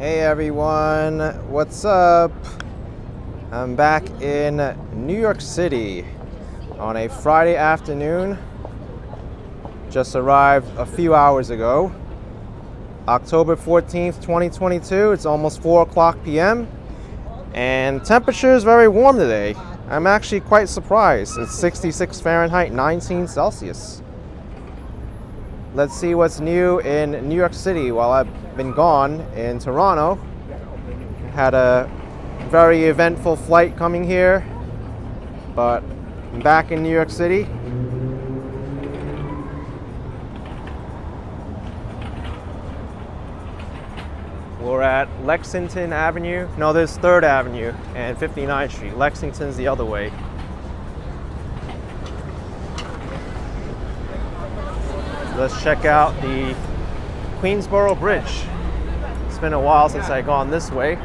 Hey everyone, what's up? I'm back in New York City on a Friday afternoon. Just arrived a few hours ago. October 14th, 2022. It's almost 4 o'clock p.m. and temperature is very warm today. I'm actually quite surprised. It's 66 Fahrenheit, 19 Celsius. Let's see what's new in New York City while I've been gone in Toronto. Had a very eventful flight coming here, but I'm back in New York City. We're at Lexington Avenue. No, there's 3rd Avenue and 59th Street. Lexington's the other way. Let's check out the Queensboro Bridge. It's been a while since I've gone this way.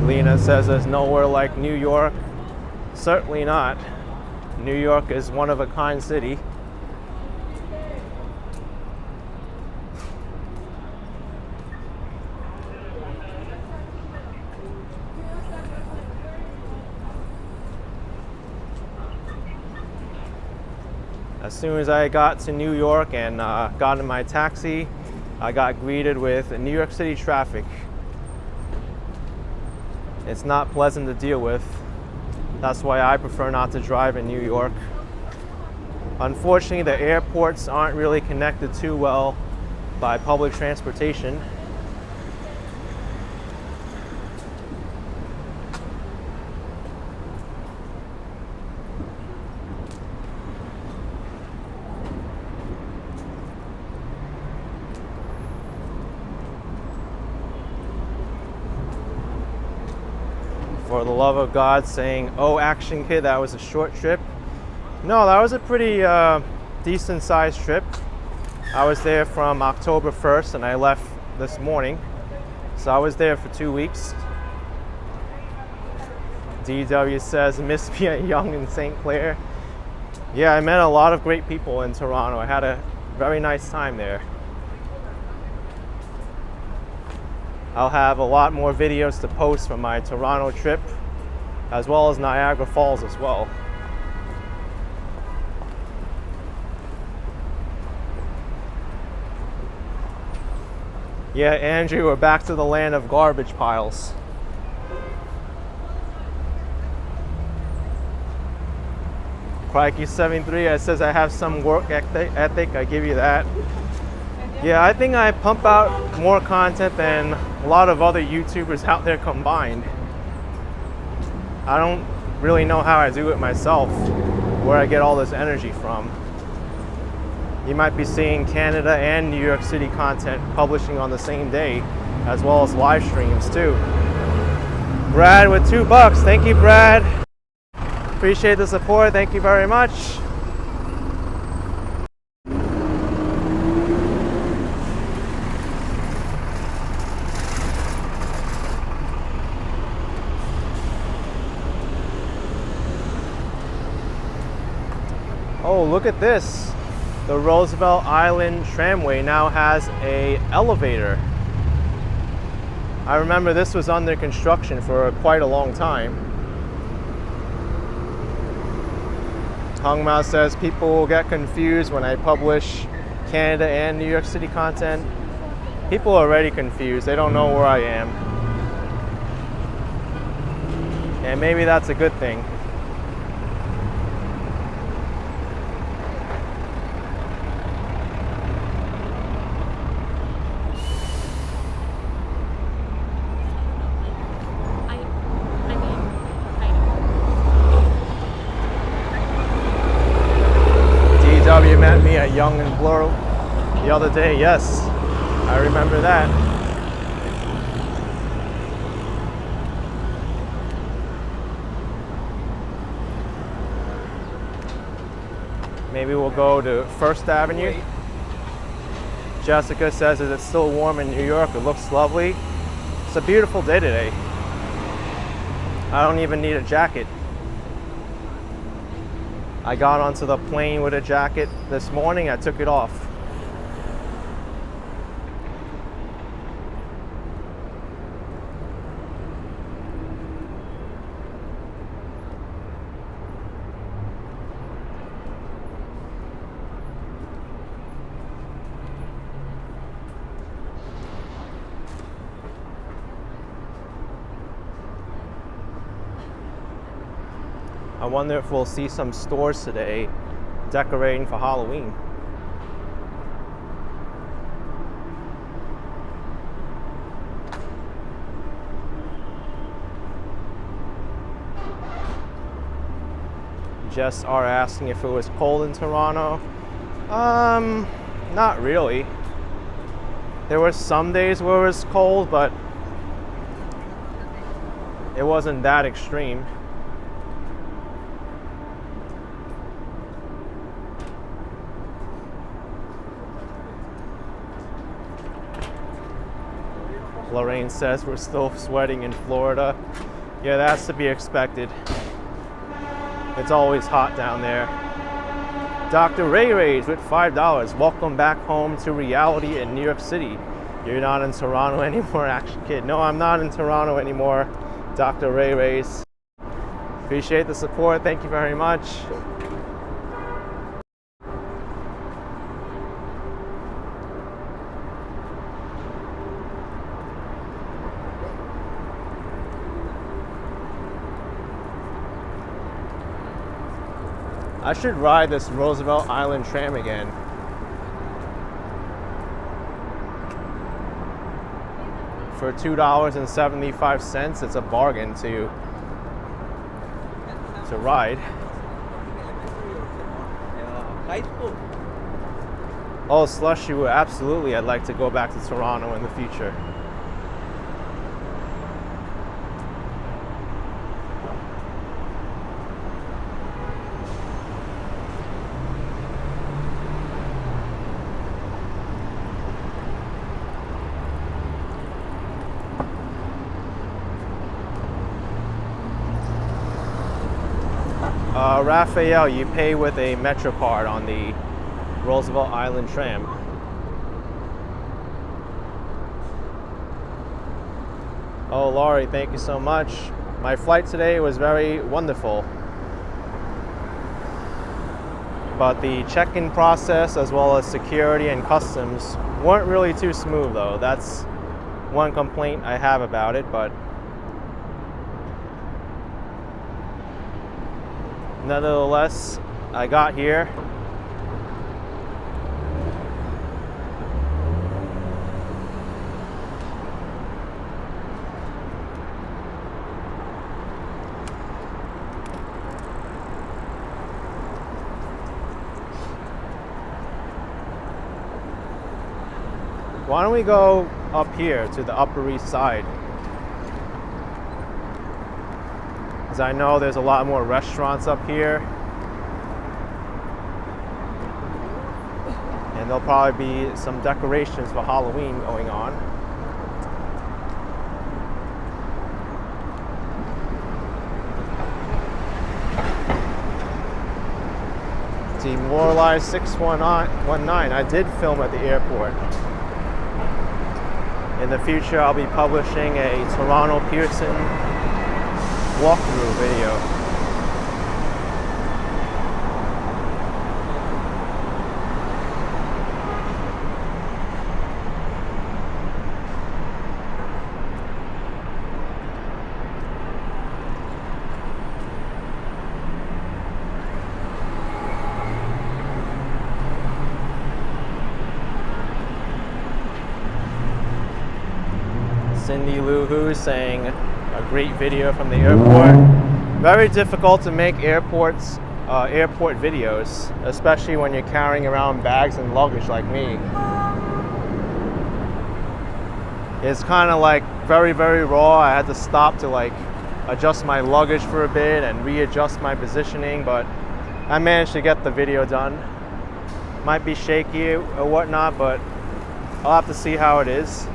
Lena says there's nowhere like New York. Certainly not. New York is one of a kind city. As soon as I got to New York and got in my taxi, I got greeted with New York City traffic. It's not pleasant to deal with. That's why I prefer not to drive in New York. Unfortunately, the airports aren't really connected too well by public transportation. For the love of God, saying, "Oh, action kid, that was a short trip." No, that was a pretty decent sized trip. I was there from October 1st and I left this morning. So I was there for 2 weeks. DW says, miss being young in St. Clair. Yeah, I met a lot of great people in Toronto. I had a very nice time there. I'll have a lot more videos to post from my Toronto trip, as well as Niagara Falls as well. Yeah, Andrew, we're back to the land of garbage piles. Crikey73, it says I have some work ethic, I give you that. Yeah, I think I pump out more content than a lot of other YouTubers out there combined. I don't really know how I do it myself, where I get all this energy from. You might be seeing Canada and New York City content publishing on the same day, as well as live streams too. Brad with $2. Thank you, Brad. Appreciate the support. Thank you very much. Oh, look at this. The Roosevelt Island tramway now has an elevator. I remember this was under construction for quite a long time. Hungma says people will get confused when I publish Canada and New York City content. People are already confused. They don't know where I am. And maybe that's a good thing. You met me at Young and Blur the other day. Yes, I remember that. Maybe we'll go to 1st Avenue. Jessica says, is it still warm in New York? It looks lovely. It's a beautiful day today. I don't even need a jacket. I got onto the plane with a jacket this morning. I took it off. I wonder if we'll see some stores today decorating for Halloween. Just are asking if it was cold in Toronto. Not really. There were some days where it was cold, but it wasn't that extreme. Lorraine says we're still sweating in Florida. Yeah, that's to be expected. It's always hot down there. Dr. Ray Rays with $5. Welcome back home to reality in New York City. You're not in Toronto anymore, action kid. No, I'm not in Toronto anymore. Dr. Ray Rays. Appreciate the support. Thank you very much. I should ride this Roosevelt Island tram again. For $2.75, it's a bargain to ride. Oh, Slushy, absolutely. I'd like to go back to Toronto in the future. Raphael, you pay with a MetroCard on the Roosevelt Island tram. Oh, Laurie, thank you so much. My flight today was very wonderful. But the check-in process as well as security and customs weren't really too smooth though. That's one complaint I have about it, but nevertheless, I got here. Why don't we go up here to the Upper East Side? Because I know there's a lot more restaurants up here. And there'll probably be some decorations for Halloween going on. Demoralized 619. I did film at the airport. In the future, I'll be publishing a Toronto Pearson walkthrough video. Cindy Lou Who saying a great video from the airport. Very difficult to make airport videos, especially when you're carrying around bags and luggage like me. It's kind of like very, very raw. I had to stop to like adjust my luggage for a bit and readjust my positioning, but I managed to get the video done. Might be shaky or whatnot, but I'll have to see how it is.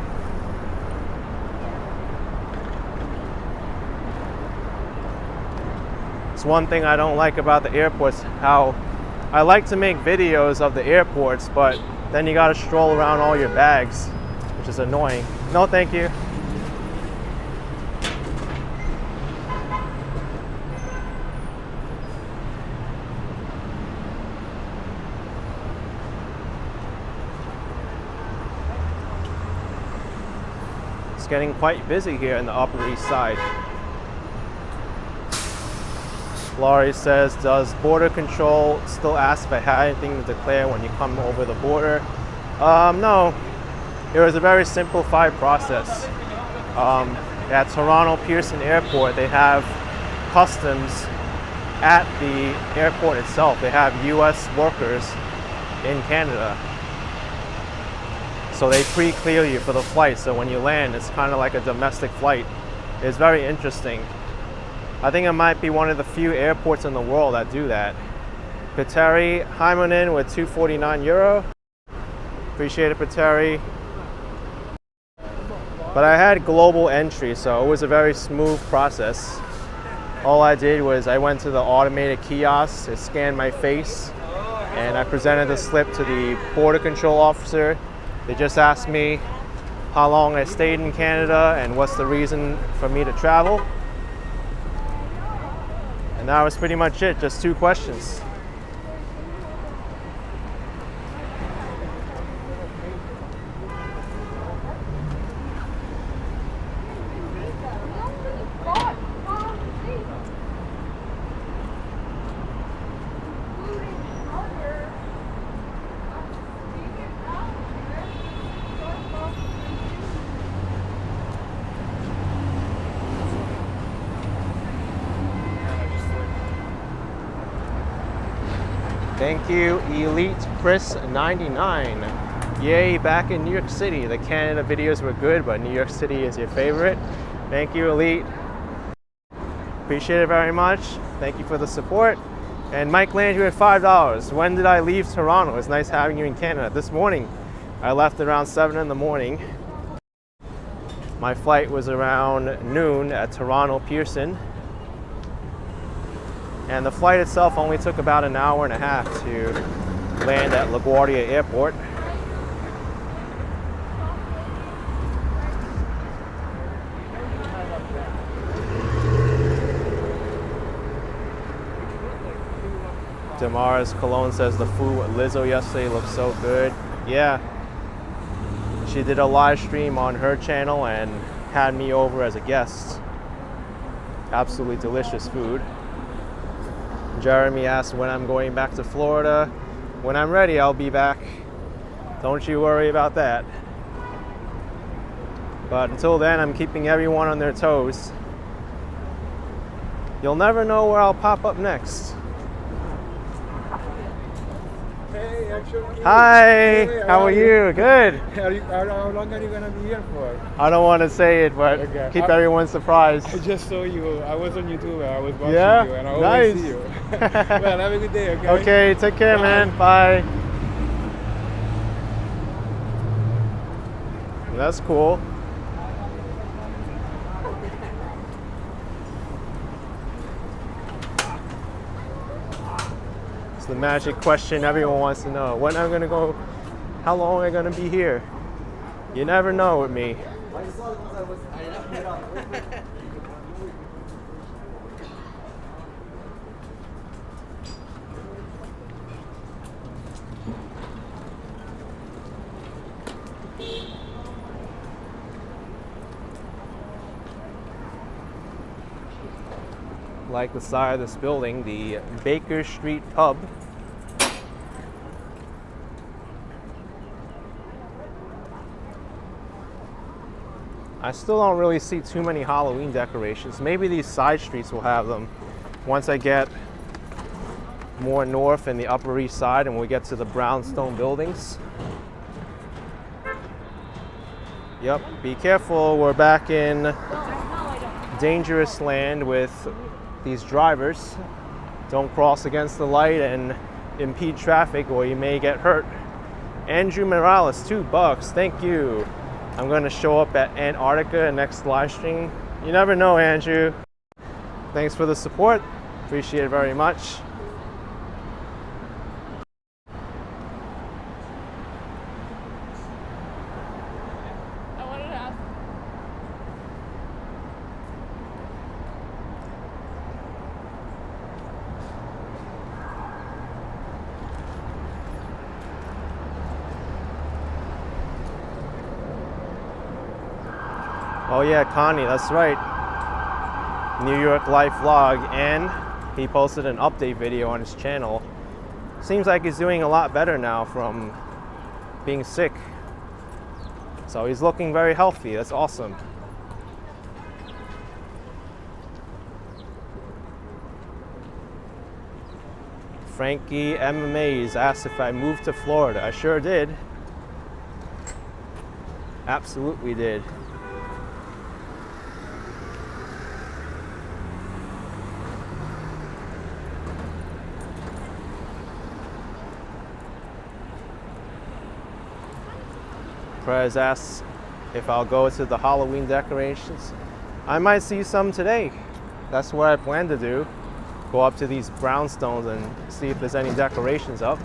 That's one thing I don't like about the airports, how I like to make videos of the airports, but then you gotta stroll around all your bags, which is annoying. No, thank you. It's getting quite busy here in the Upper East Side. Laurie says, does Border Control still ask if I had anything to declare when you come over the border? No. It was a very simplified process. At Toronto Pearson Airport, they have customs at the airport itself. They have US workers in Canada. So they pre-clear you for the flight, so when you land, it's kind of like a domestic flight. It's very interesting. I think it might be one of the few airports in the world that do that. Pateri Haimonen with €249. Appreciate it, Pateri. But I had global entry, so it was a very smooth process. All I did was I went to the automated kiosk to scan my face, and I presented the slip to the border control officer. They just asked me how long I stayed in Canada and what's the reason for me to travel. And that was pretty much it, just 2 questions. Thank you, Elite Chris 99. Yay, back in New York City. The Canada videos were good, but New York City is your favorite. Thank you, Elite. Appreciate it very much. Thank you for the support. And Mike Landry at $5. When did I leave Toronto? It's nice having you in Canada. This morning, I left around 7 in the morning. My flight was around noon at Toronto Pearson. And the flight itself only took about an hour and a half to land at LaGuardia Airport. Damaris Cologne says the food at Lizzo yesterday looked so good. Yeah. She did a live stream on her channel and had me over as a guest. Absolutely delicious food. Jeremy asked when I'm going back to Florida. When I'm ready, I'll be back. Don't you worry about that. But until then, I'm keeping everyone on their toes. You'll never know where I'll pop up next. Hey, actually. Hi, hey, how are you? Good. How long are you going to be here for? I don't want to say it, but Okay. keep everyone surprised. I just saw you. I was on YouTube. I was watching you, and I nice. always see you. Well, have a good day, okay? Okay, take care, man. Bye. That's cool. It's the magic question everyone wants to know. When am I gonna go? How long am I gonna be here? You never know with me. Like the side of this building, the Baker Street Pub. I still don't really see too many Halloween decorations. Maybe these side streets will have them once I get more north in the Upper East Side and we get to the brownstone buildings. Yep, be careful, we're back in dangerous land with these drivers. Don't cross against the light and impede traffic or you may get hurt. Andrew Morales, $2. Thank you. I'm going to show up at Antarctica next live stream. You never know, Andrew. Thanks for the support. Appreciate it very much. I wanted to ask. Oh yeah, Connie, that's right. New York Life vlog, and he posted an update video on his channel. Seems like he's doing a lot better now from being sick. So he's looking very healthy. That's awesome. Frankie MMA's asked if I moved to Florida. I sure did. Absolutely did. Prez asks if I'll go to the Halloween decorations. I might see some today. That's what I plan to do. Go up to these brownstones and see if there's any decorations up.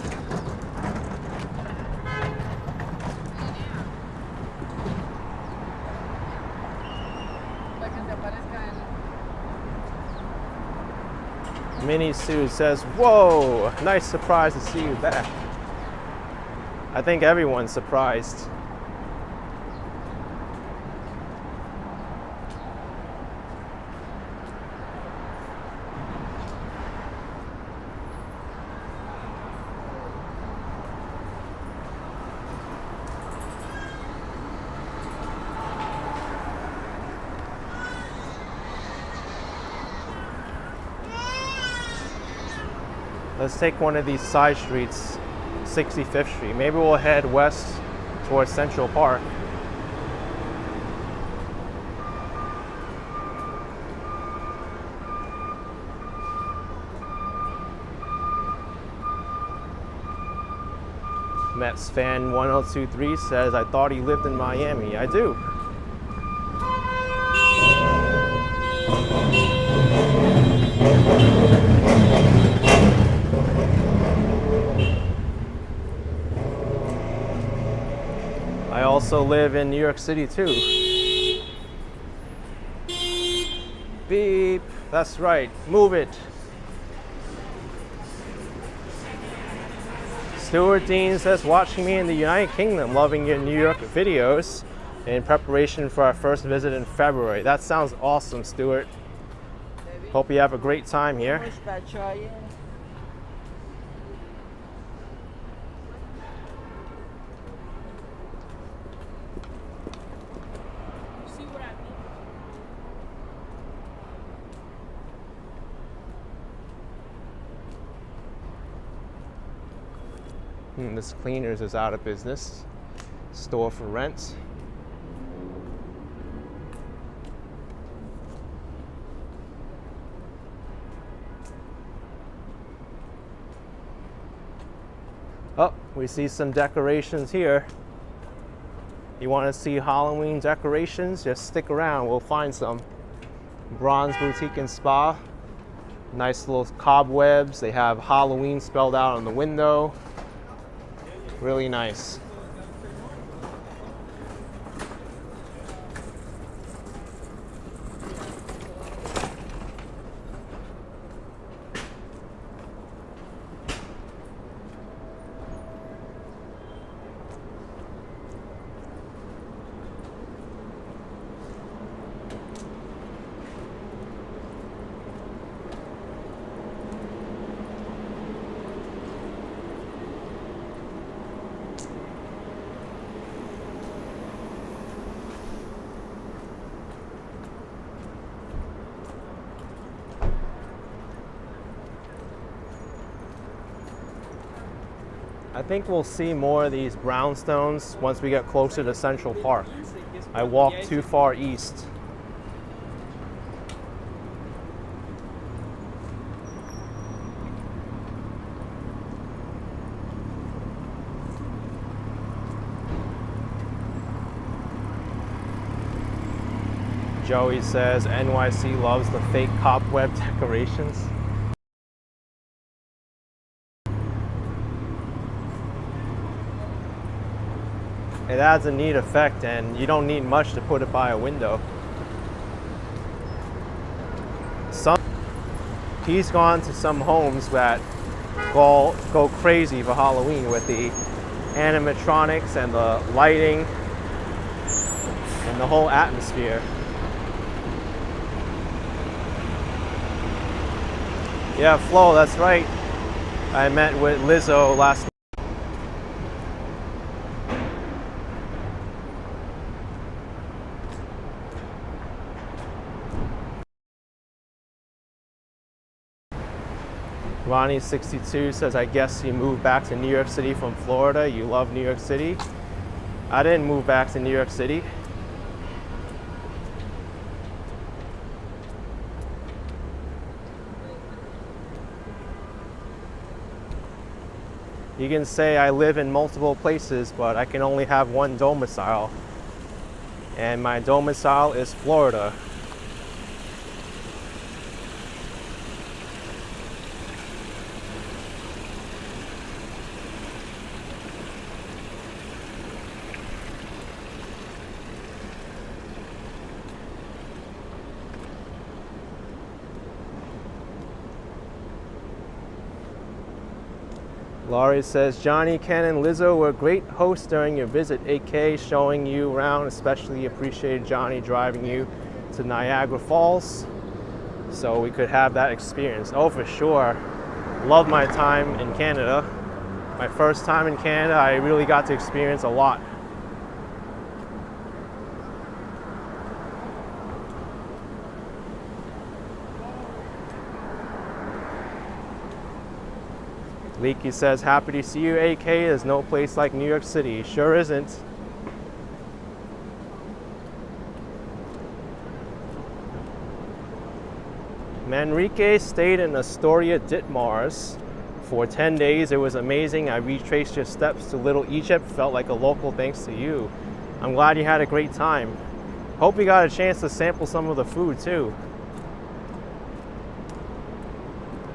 Minnie Sue says, "Whoa, nice surprise to see you back." I think everyone's surprised. Let's take one of these side streets, 65th Street. Maybe we'll head west towards Central Park. Mets fan 1023 says, I thought he lived in Miami. I do. I also live in New York City too. Beep. That's right. Move it. Stuart Dean says, watching me in the United Kingdom, loving your New York videos in preparation for our first visit in February. That sounds awesome, Stuart. Hope you have a great time here. This Cleaners is out of business. Store for rent. Oh, we see some decorations here. You want to see Halloween decorations? Just stick around, we'll find some. Bronze Boutique and Spa. Nice little cobwebs. They have Halloween spelled out on the window. Really nice. I think we'll see more of these brownstones once we get closer to Central Park. I walked too far east. Joey says NYC loves the fake cobweb decorations. it adds a neat effect, and you don't need much to put it by a window. He's gone to some homes that go crazy for Halloween with the animatronics and the lighting and the whole atmosphere. Yeah, Flo, that's right. I met with Lizzo last night. Ronnie62 says, I guess you moved back to New York City from Florida. You love New York City. I didn't move back to New York City. You can say I live in multiple places, but I can only have one domicile. And my domicile is Florida. Laurie says, Johnny, Ken, and Lizzo were great hosts during your visit. AK showing you around, especially appreciated Johnny driving you to Niagara Falls so we could have that experience. Oh, for sure. Love my time in Canada. My first time in Canada, I really got to experience a lot. Leaky says, happy to see you, AK. There's no place like New York City. Sure isn't. Manrique stayed in Astoria, Ditmars for 10 days. It was amazing. I retraced your steps to Little Egypt. Felt like a local thanks to you. I'm glad you had a great time. Hope you got a chance to sample some of the food too.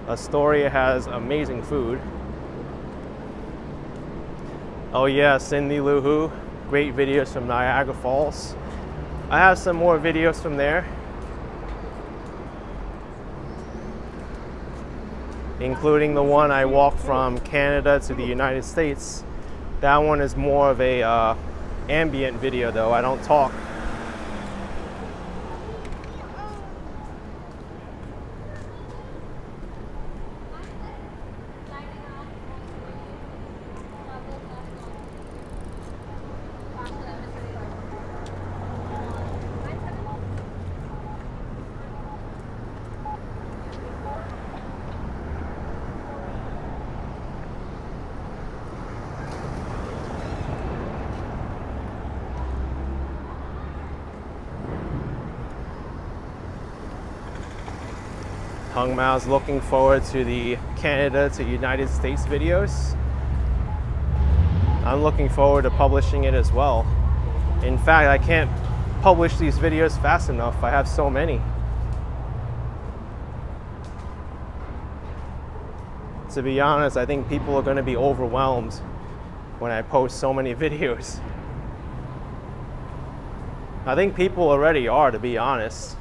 Astoria has amazing food. Oh yeah, Cindy Lou Who. Great videos from Niagara Falls. I have some more videos from there, including the one I walked from Canada to the United States. That one is more of a ambient video though. I don't talk. Hung Mao's looking forward to the Canada to United States videos. I'm looking forward to publishing it as well. In fact, I can't publish these videos fast enough. I have so many. To be honest, I think people are going to be overwhelmed when I post so many videos. I think people already are, to be honest.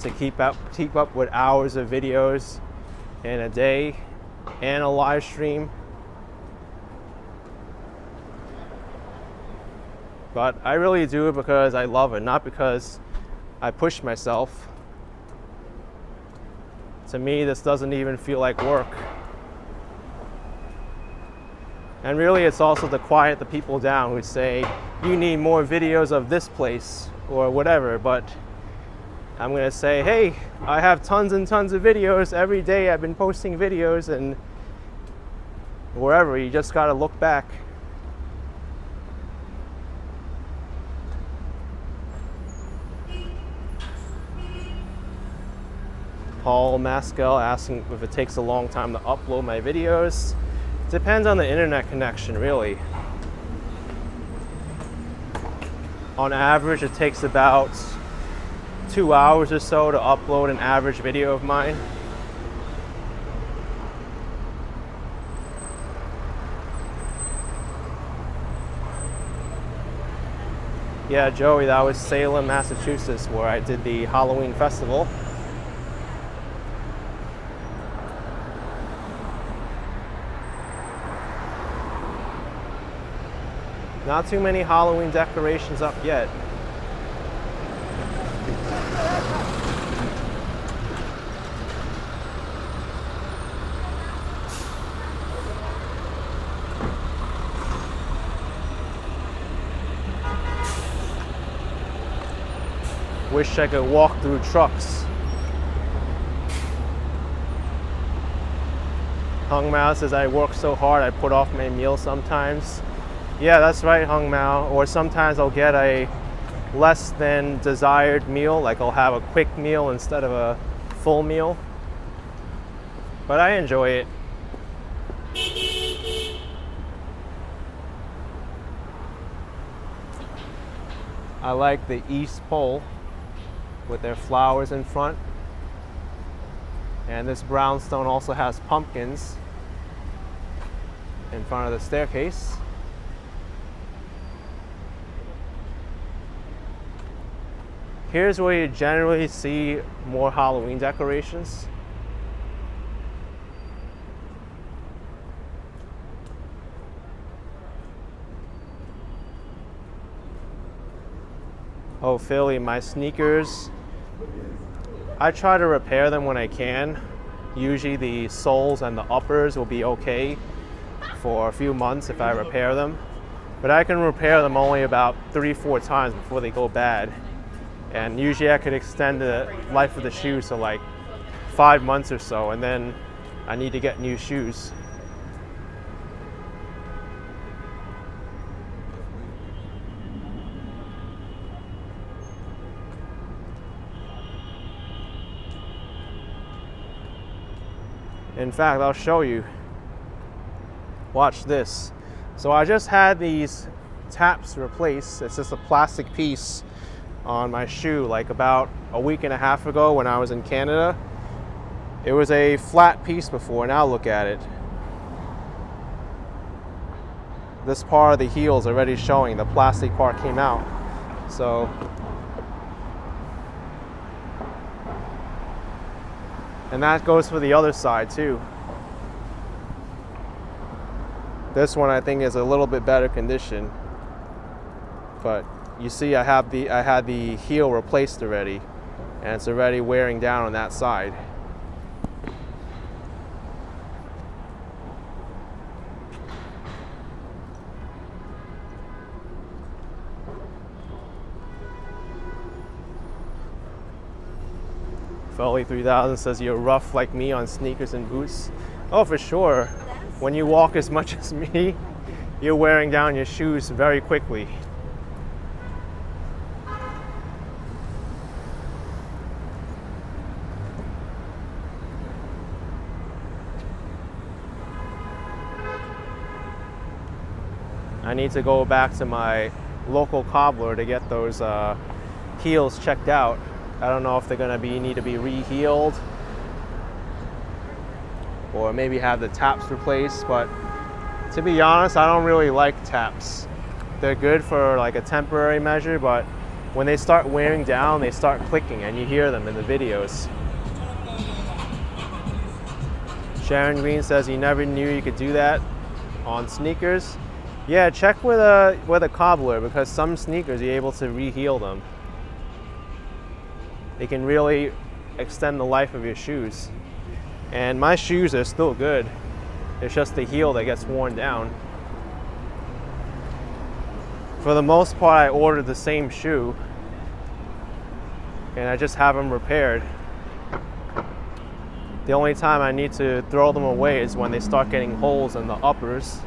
To keep up with hours of videos in a day and a live stream. But I really do it because I love it, not because I push myself. To me, this doesn't even feel like work. And really, it's also to quiet the people down who say, you need more videos of this place or whatever. But I'm gonna say, hey, I have tons and tons of videos. Every day I've been posting videos, and wherever, you just gotta look back. Paul Maskell asking if it takes a long time to upload my videos. Depends on the internet connection, really. On average, it takes about 2 hours or so to upload an average video of mine. Yeah, Joey, that was Salem, Massachusetts, where I did the Halloween festival. Not too many Halloween decorations up yet. Wish I could walk through trucks. Hung Mao says I work so hard I put off my meal sometimes. Yeah, that's right, Hung Mao. Or sometimes I'll get a less than desired meal, like I'll have a quick meal instead of a full meal. But I enjoy it. I like the East Pole with their flowers in front. And this brownstone also has pumpkins in front of the staircase. Here's where you generally see more Halloween decorations. Oh, Philly, my sneakers, I try to repair them when I can. Usually the soles and the uppers will be okay for a few months if I repair them. But I can repair them only about 3-4 times before they go bad. And usually I could extend the life of the shoes to like 5 months or so, and then I need to get new shoes. In fact, I'll show you. Watch this. So I just had these taps replaced. It's just a plastic piece on my shoe like about a week and a half ago when I was in Canada. It was a flat piece before. Now look at it. This part of the heel is already showing. The plastic part came out. So and that goes for the other side too. This one I think is a little bit better condition, but you see I had the heel replaced already, and it's already wearing down on that side. Foley 3000 says you're rough like me on sneakers and boots. Oh, for sure. When you walk as much as me, you're wearing down your shoes very quickly. I need to go back to my local cobbler to get those heels checked out. I don't know if they're gonna need to be re-heeled or maybe have the taps replaced, but to be honest, I don't really like taps. They're good for like a temporary measure, but when they start wearing down, they start clicking and you hear them in the videos. Sharon Green says you never knew you could do that on sneakers. Yeah, check with a cobbler, because some sneakers you're able to re-heel them. They can really extend the life of your shoes. And my shoes are still good. It's just the heel that gets worn down. For the most part, I ordered the same shoe and I just have them repaired. The only time I need to throw them away is when they start getting holes in the uppers.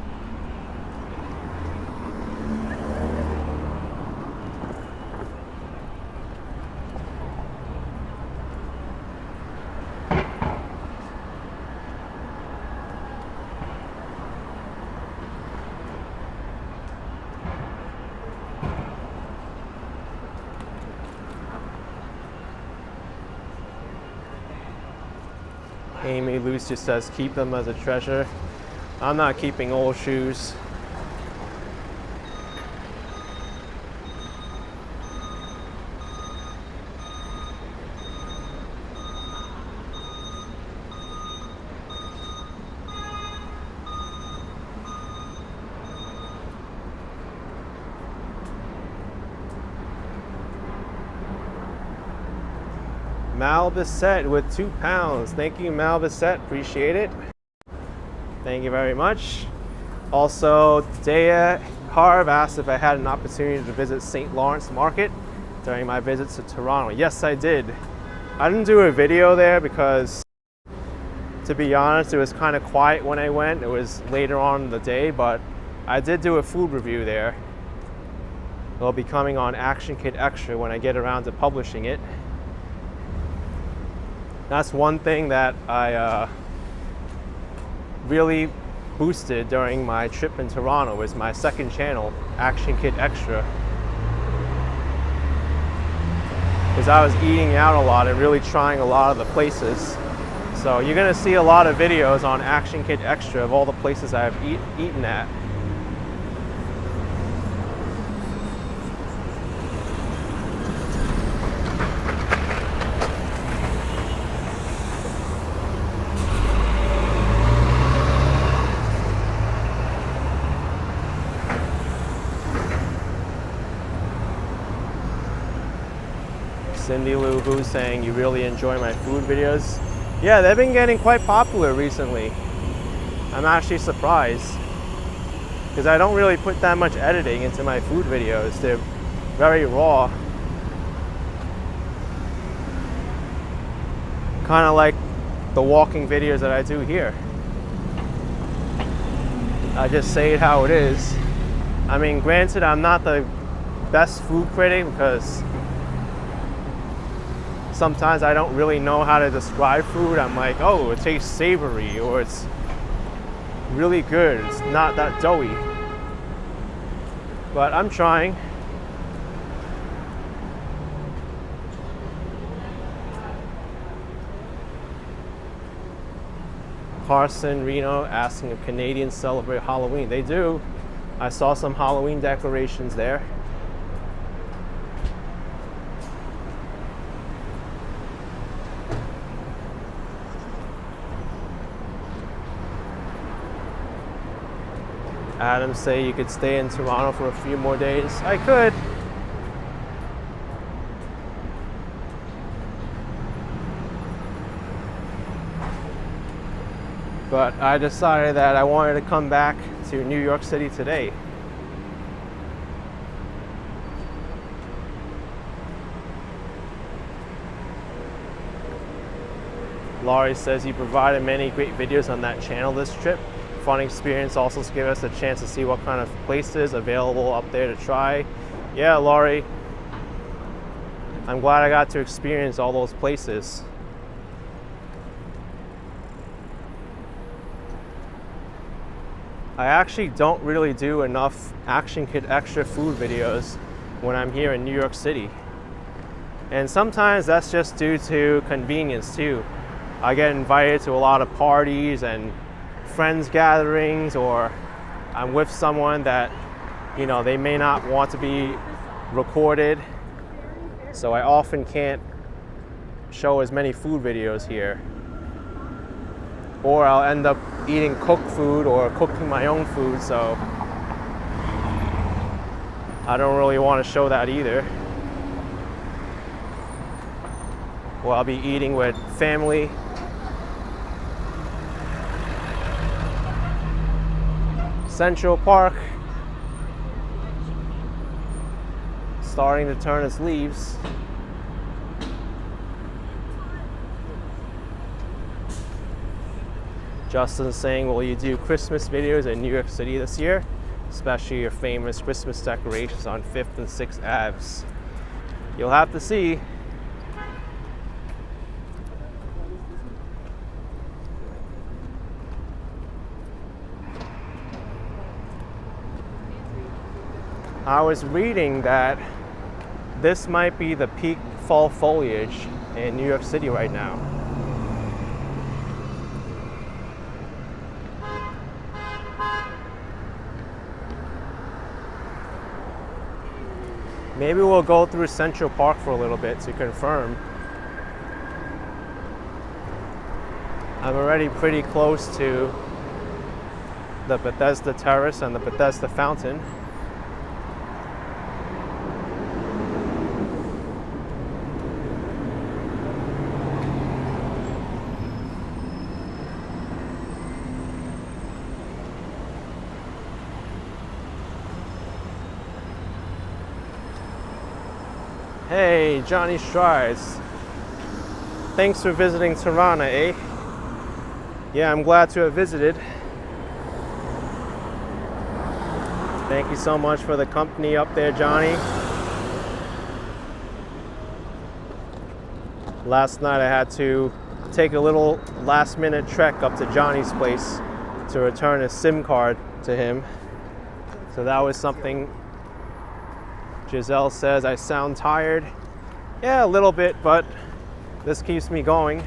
Amy Luce just says keep them as a treasure. I'm not keeping old shoes. Mal Bissett with £2. Thank you, Mal Bissett. Appreciate it. Thank you very much. Also, Dea Harv asked if I had an opportunity to visit St. Lawrence Market during my visits to Toronto. Yes, I did. I didn't do a video there because, to be honest, it was kind of quiet when I went. It was later on in the day, but I did do a food review there. It'll be coming on Action Kid Extra when I get around to publishing it. That's one thing that I really boosted during my trip in Toronto, was my second channel, Action Kid Extra. Because I was eating out a lot and really trying a lot of the places. So you're gonna see a lot of videos on Action Kid Extra of all the places I've eaten at. Cindy Lou Who's saying you really enjoy my food videos. Yeah, they've been getting quite popular recently. I'm actually surprised because I don't really put that much editing into my food videos. They're very raw. Kind of like the walking videos that I do here. I just say it how it is. I mean, granted, I'm not the best food critic because sometimes I don't really know how to describe food. I'm like, oh, it tastes savory, or it's really good. It's not that doughy. But I'm trying. Carson Reno asking if Canadians celebrate Halloween. They do. I saw some Halloween decorations there. Adam say you could stay in Toronto for a few more days. I could. But I decided that I wanted to come back to New York City today. Laurie says you provided many great videos on that channel this trip. Fun experience, also give us a chance to see what kind of places available up there to try. Yeah, Laurie, I'm glad I got to experience all those places. I actually don't really do enough Action Kid Extra food videos when I'm here in New York City. And sometimes that's just due to convenience too. I get invited to a lot of parties and friends gatherings, or I'm with someone that, you know, they may not want to be recorded. So I often can't show as many food videos here. Or I'll end up eating cooked food or cooking my own food, so I don't really want to show that either. Well, I'll be eating with family. Central Park starting to turn its leaves. Justin's saying, will you do Christmas videos in New York City this year? Especially your famous Christmas decorations on 5th and 6th Aves. You'll have to see. I was reading that this might be the peak fall foliage in New York City right now. Maybe we'll go through Central Park for a little bit to confirm. I'm already pretty close to the Bethesda Terrace and the Bethesda Fountain. Hey, Johnny Strides. Thanks for visiting Tirana, eh? Yeah, I'm glad to have visited. Thank you so much for the company up there, Johnny. Last night I had to take a little last-minute trek up to Johnny's place to return a SIM card to him. So that was something. Giselle says I sound tired. Yeah, a little bit, but this keeps me going.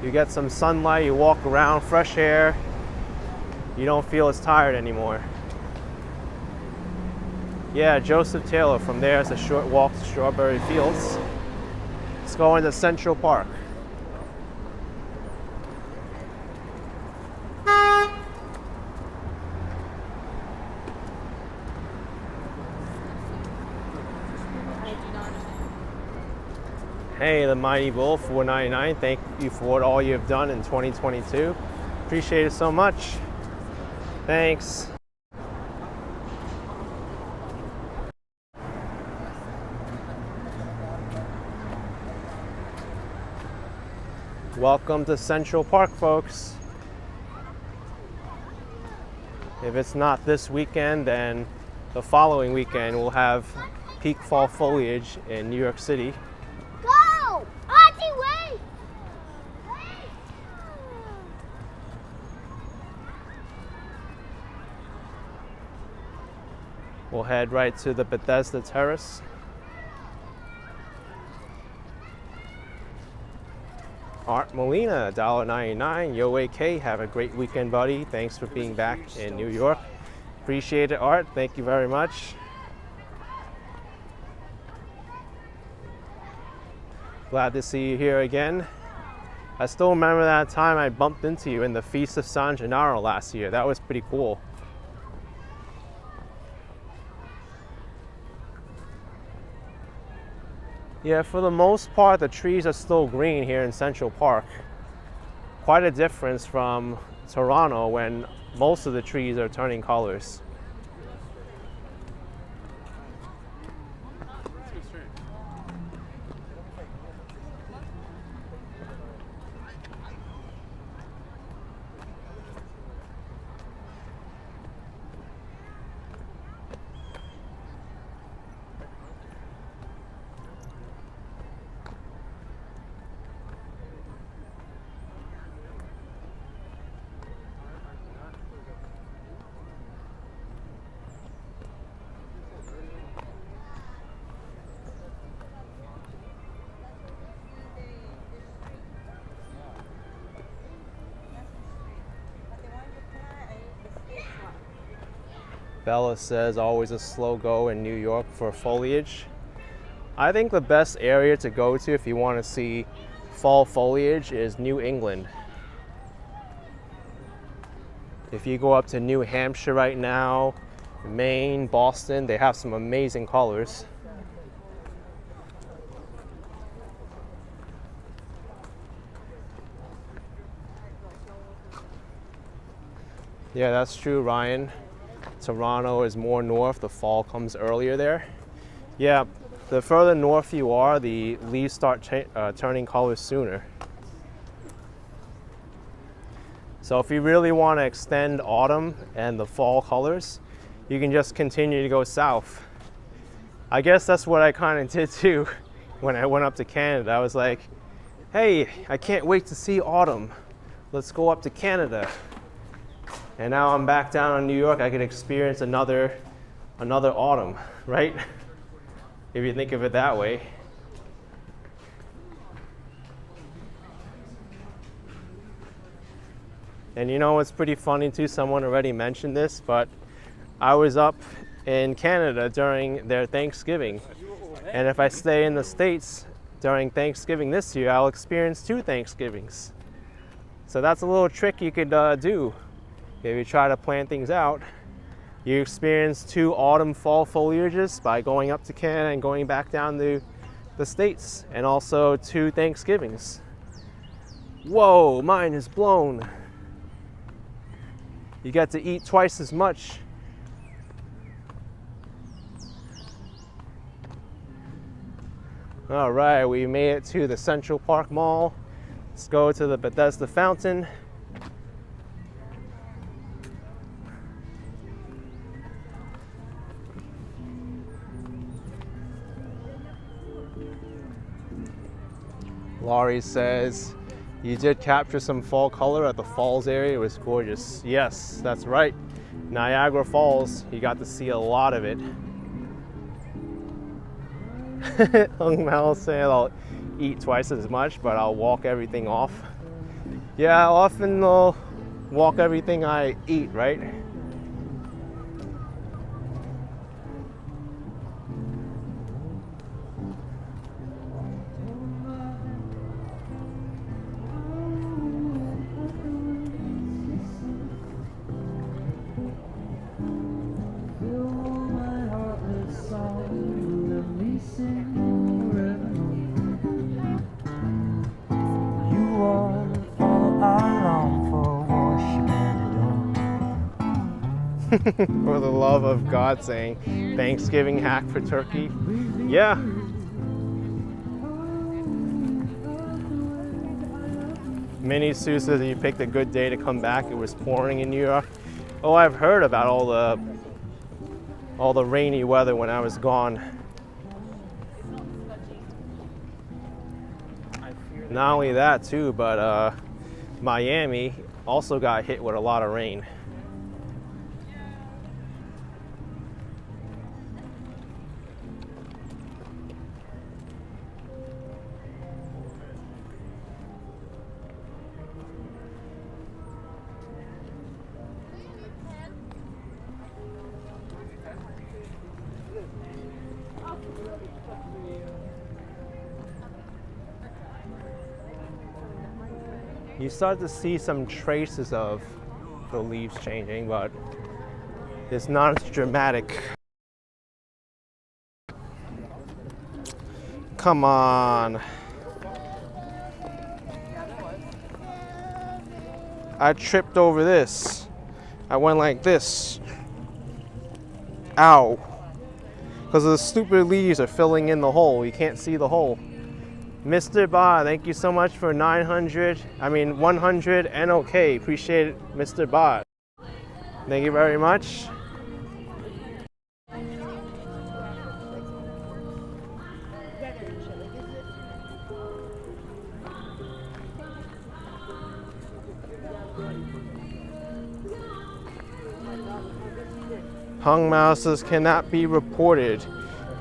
You get some sunlight, you walk around, fresh air. You don't feel as tired anymore. Yeah, Joseph Taylor. From there, it's a short walk to Strawberry Fields. Let's go into Central Park. Hey, the Mighty Bull 499. Thank you for all you have done in 2022. Appreciate it so much. Thanks. Welcome to Central Park, folks. If it's not this weekend, then the following weekend we'll have peak fall foliage in New York City. Go! Auntie, wait! We'll head right to the Bethesda Terrace. Art Molina, $1.99. Yo, AK, have a great weekend, buddy. Thanks for being back in New York. Appreciate it, Art. Thank you very much. Glad to see you here again. I still remember that time I bumped into you in the Feast of San Gennaro last year. That was pretty cool. Yeah, for the most part, the trees are still green here in Central Park. Quite a difference from Toronto when most of the trees are turning colors. Bella says always a slow go in New York for foliage. I think the best area to go to if you want to see fall foliage is New England. If you go up to New Hampshire right now, Maine, Boston, they have some amazing colors. Yeah, that's true, Ryan. Toronto is more north, the fall comes earlier there. Yeah, the further north you are, the leaves start turning colors sooner. So if you really want to extend autumn and the fall colors, you can just continue to go south. I guess that's what I kind of did too when I went up to Canada. I was like, hey, I can't wait to see autumn. Let's go up to Canada. And now I'm back down in New York. I could experience another autumn, right? If you think of it that way. And you know what's pretty funny too? Someone already mentioned this, but I was up in Canada during their Thanksgiving. And if I stay in the States during Thanksgiving this year, I'll experience 2 Thanksgivings. So that's a little trick you could do. If you try to plan things out, you experience 2 autumn fall foliages by going up to Canada and going back down to the States, and also 2 Thanksgivings. Whoa, mine is blown. You get to eat twice as much. All right, we made it to the Central Park Mall. Let's go to the Bethesda Fountain. Laurie says, you did capture some fall color at the falls area. It was gorgeous. Yes, that's right. Niagara Falls, you got to see a lot of it. Hung Mao saying I'll eat twice as much, but I'll walk everything off. Yeah, I often walk everything I eat, right? For the love of God, saying Thanksgiving hack for turkey. Yeah. Minnie Sue says you picked a good day to come back. It was pouring in New York. Oh, I've heard about all the rainy weather when I was gone. Not only that too, but Miami also got hit with a lot of rain. You start to see some traces of the leaves changing, but it's not as dramatic. Come on. I tripped over this. I went like this. Ow. Because the stupid leaves are filling in the hole. You can't see the hole. Mr. Ba, thank you so much for 100 NOK. Appreciate it, Mr. Ba. Thank you very much. Hung mouses cannot be reported.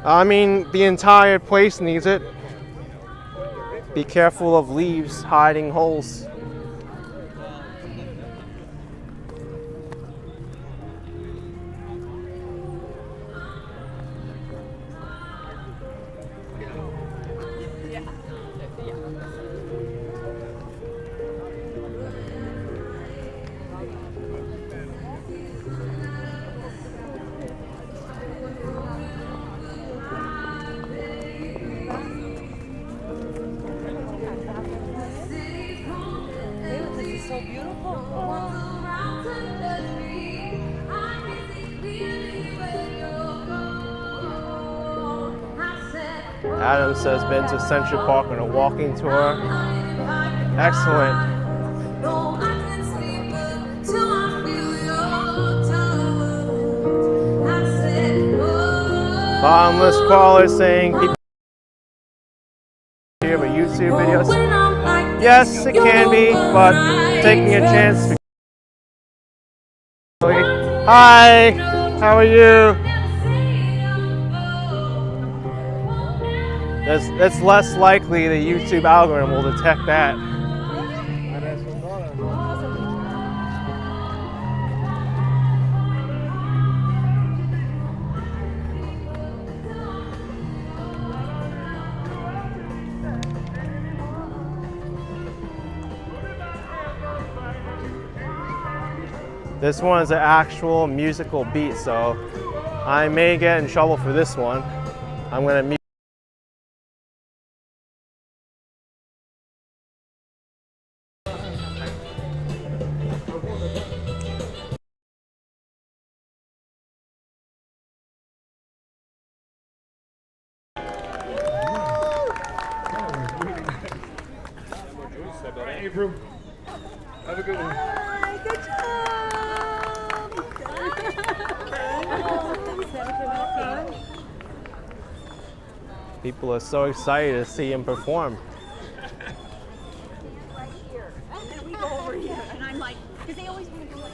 I mean, the entire place needs it. Be careful of leaves hiding holes. Adam says, been to Central Park on a walking tour. Excellent. Bottomless caller saying, people here for YouTube videos. Yes, it can be, but taking a chance. Hi, how are you? It's less likely the YouTube algorithm will detect that. This one is an actual musical beat, so I may get in trouble for this one. I'm gonna mute. right, April. Have a good one. Hi, good job. People are so excited to see him perform. Right here. And then we go over here. And I'm like, because they always want to go like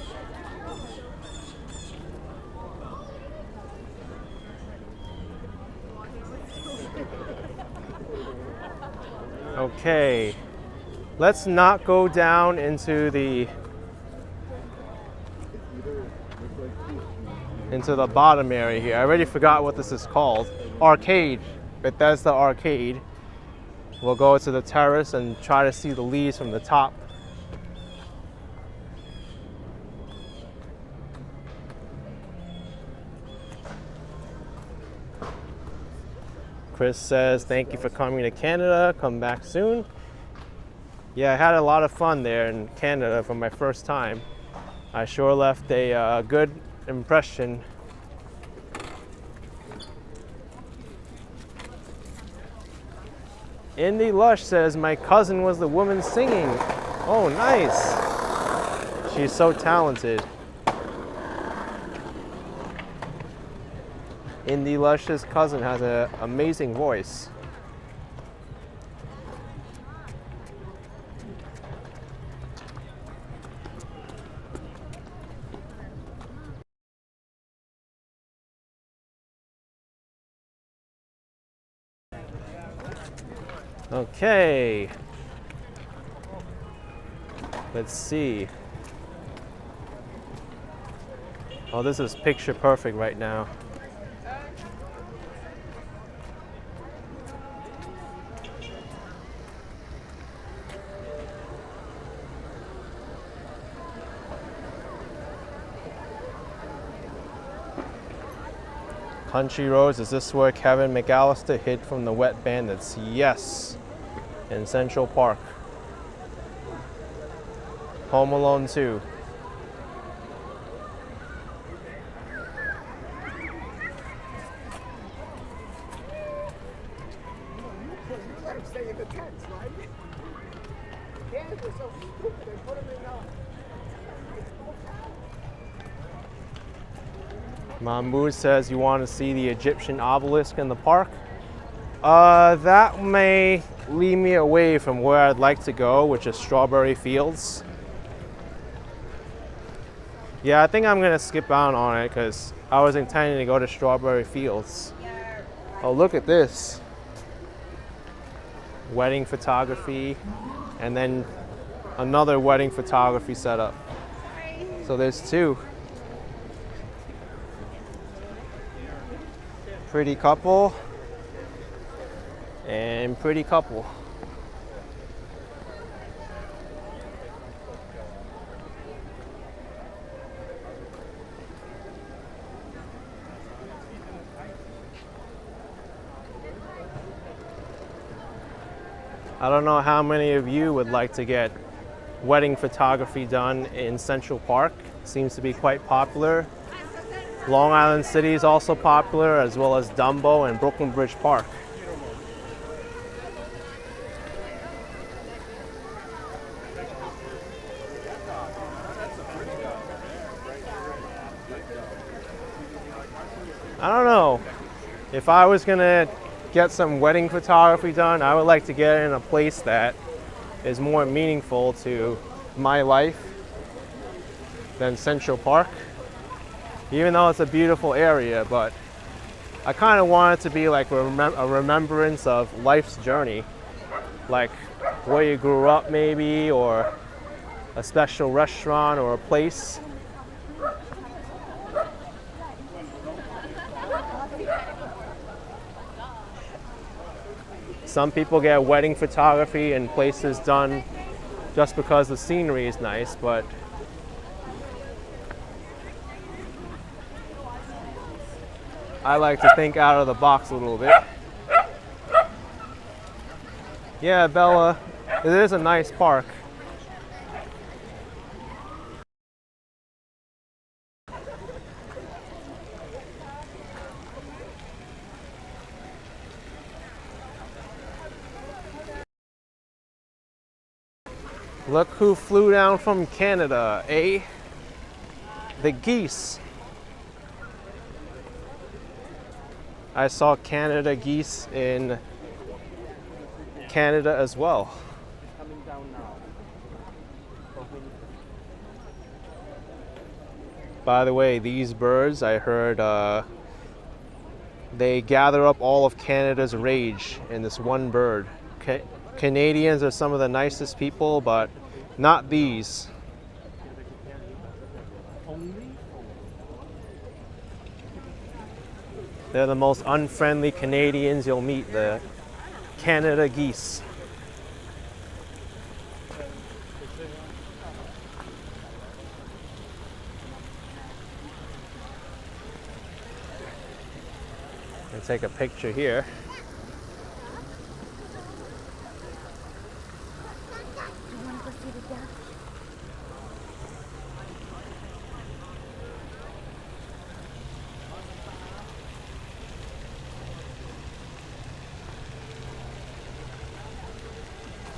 Okay, let's not go down into the bottom area here. I already forgot what this is called. Arcade, Bethesda Arcade. We'll go to the terrace and try to see the leaves from the top. Chris says, thank you for coming to Canada. Come back soon. Yeah, I had a lot of fun there in Canada for my first time. I sure left a good impression. Indy Lush says, my cousin was the woman singing. Oh, nice. She's so talented. Indy Lush's cousin has an amazing voice. Okay. Let's see. Oh, this is picture perfect right now. Country Roads, is this where Kevin McAllister hid from the wet bandits? Yes, in Central Park. Home Alone 2. Stay in the tents, right? Kansas was so stupid, they put them in Mahmoud says you want to see the Egyptian obelisk in the park. That may lead me away from where I'd like to go, which is Strawberry Fields. Yeah, I think I'm gonna skip out on it because I was intending to go to Strawberry Fields. Oh, look at this. Wedding photography, and then another wedding photography setup. So there's two. Pretty couple and pretty couple. I don't know how many of you would like to get wedding photography done in Central Park. Seems to be quite popular. Long Island City is also popular, as well as Dumbo and Brooklyn Bridge Park. I don't know. If I was gonna get some wedding photography done, I would like to get it in a place that is more meaningful to my life than Central Park. Even though it's a beautiful area, but I kind of want it to be like a remembrance of life's journey, like where you grew up maybe, or a special restaurant or a place. Some people get wedding photography in places done just because the scenery is nice, but I like to think out of the box a little bit. Yeah, Bella, it is a nice park. Look who flew down from Canada, eh? The geese. I saw Canada geese in Canada as well. By the way, these birds, I heard they gather up all of Canada's rage in this one bird. Canadians are some of the nicest people, but not these. They're the most unfriendly Canadians you'll meet, the Canada geese. I'll take a picture here.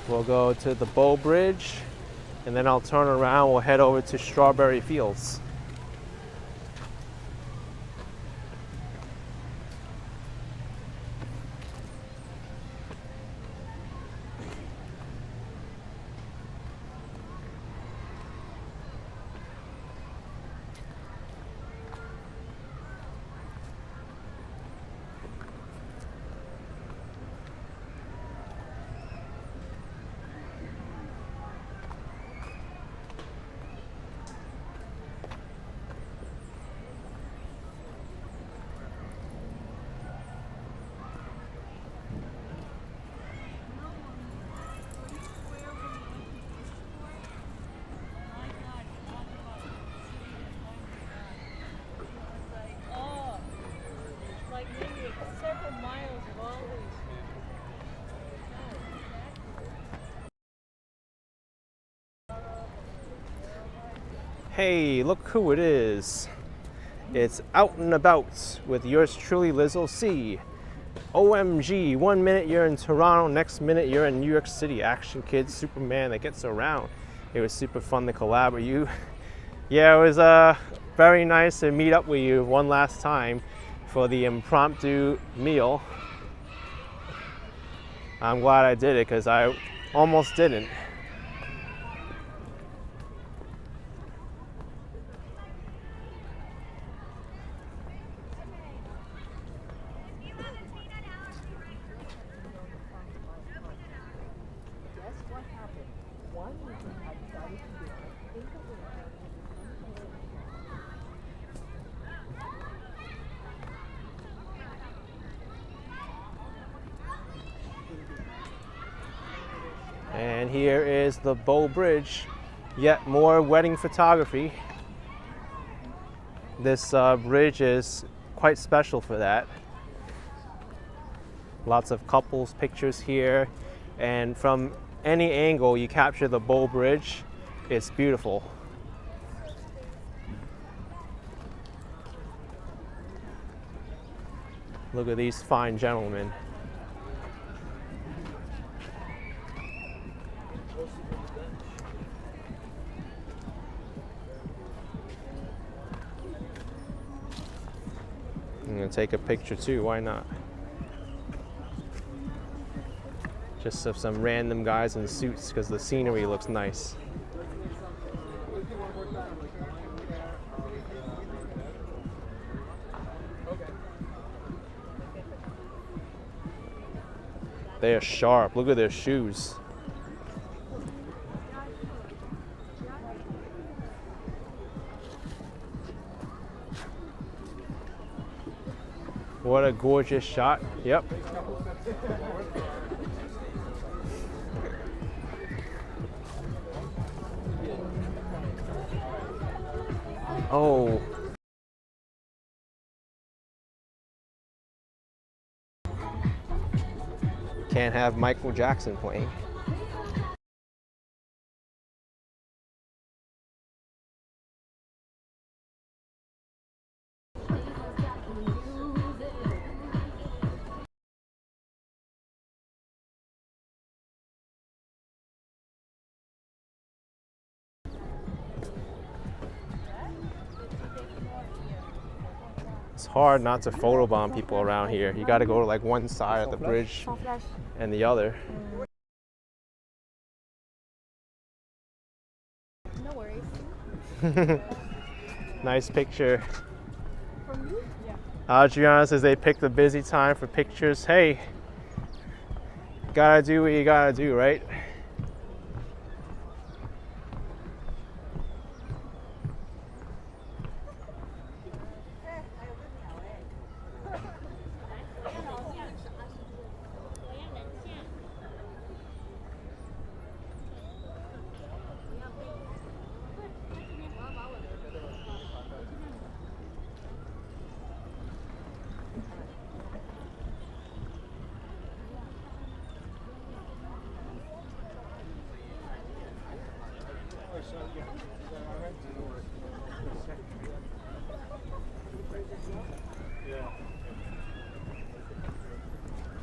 We'll go to the Bow Bridge, and then I'll turn around. We'll head over to Strawberry Fields. Hey, look who it is. It's Out and About with yours truly, Lizzo C. OMG, 1 minute you're in Toronto, next minute you're in New York City. Action Kid, Superman that gets around. It was super fun to collab with you. Yeah, it was very nice to meet up with you one last time for the impromptu meal. I'm glad I did it because I almost didn't. And here is the Bow Bridge, yet more wedding photography. This bridge is quite special for that. Lots of couples pictures here, and from any angle you capture the Bow Bridge, it's beautiful. Look at these fine gentlemen. I'm gonna take a picture too, why not? Just of some random guys in suits because the scenery looks nice. They are sharp, look at their shoes. What a gorgeous shot. Yep. Oh. Can't have Michael Jackson playing. It's hard not to photobomb people around here. You got to go to like one side of the bridge and the other. No worries. Nice picture. From you? Yeah. Adriana says they picked a busy time for pictures. Hey, gotta do what you gotta do, right?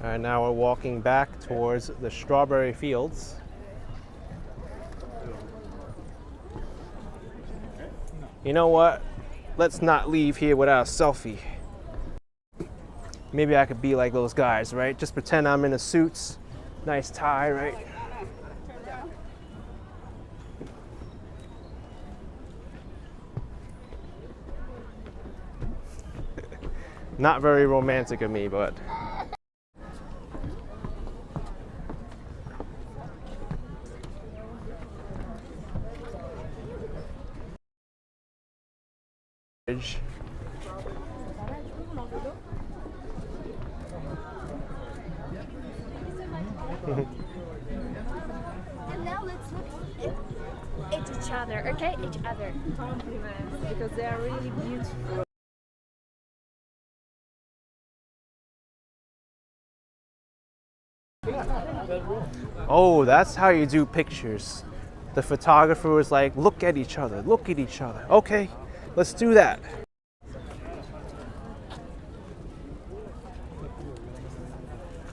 All right, now we're walking back towards the strawberry fields. You know what? Let's not leave here without a selfie. Maybe I could be like those guys, right? Just pretend I'm in a suit, nice tie, right? Not very romantic of me, but And now let's look at each other, okay? Each other. Compliments, because they are really beautiful. oh, that's how you do pictures. The photographer was like, look at each other, look at each other. Okay, let's do that.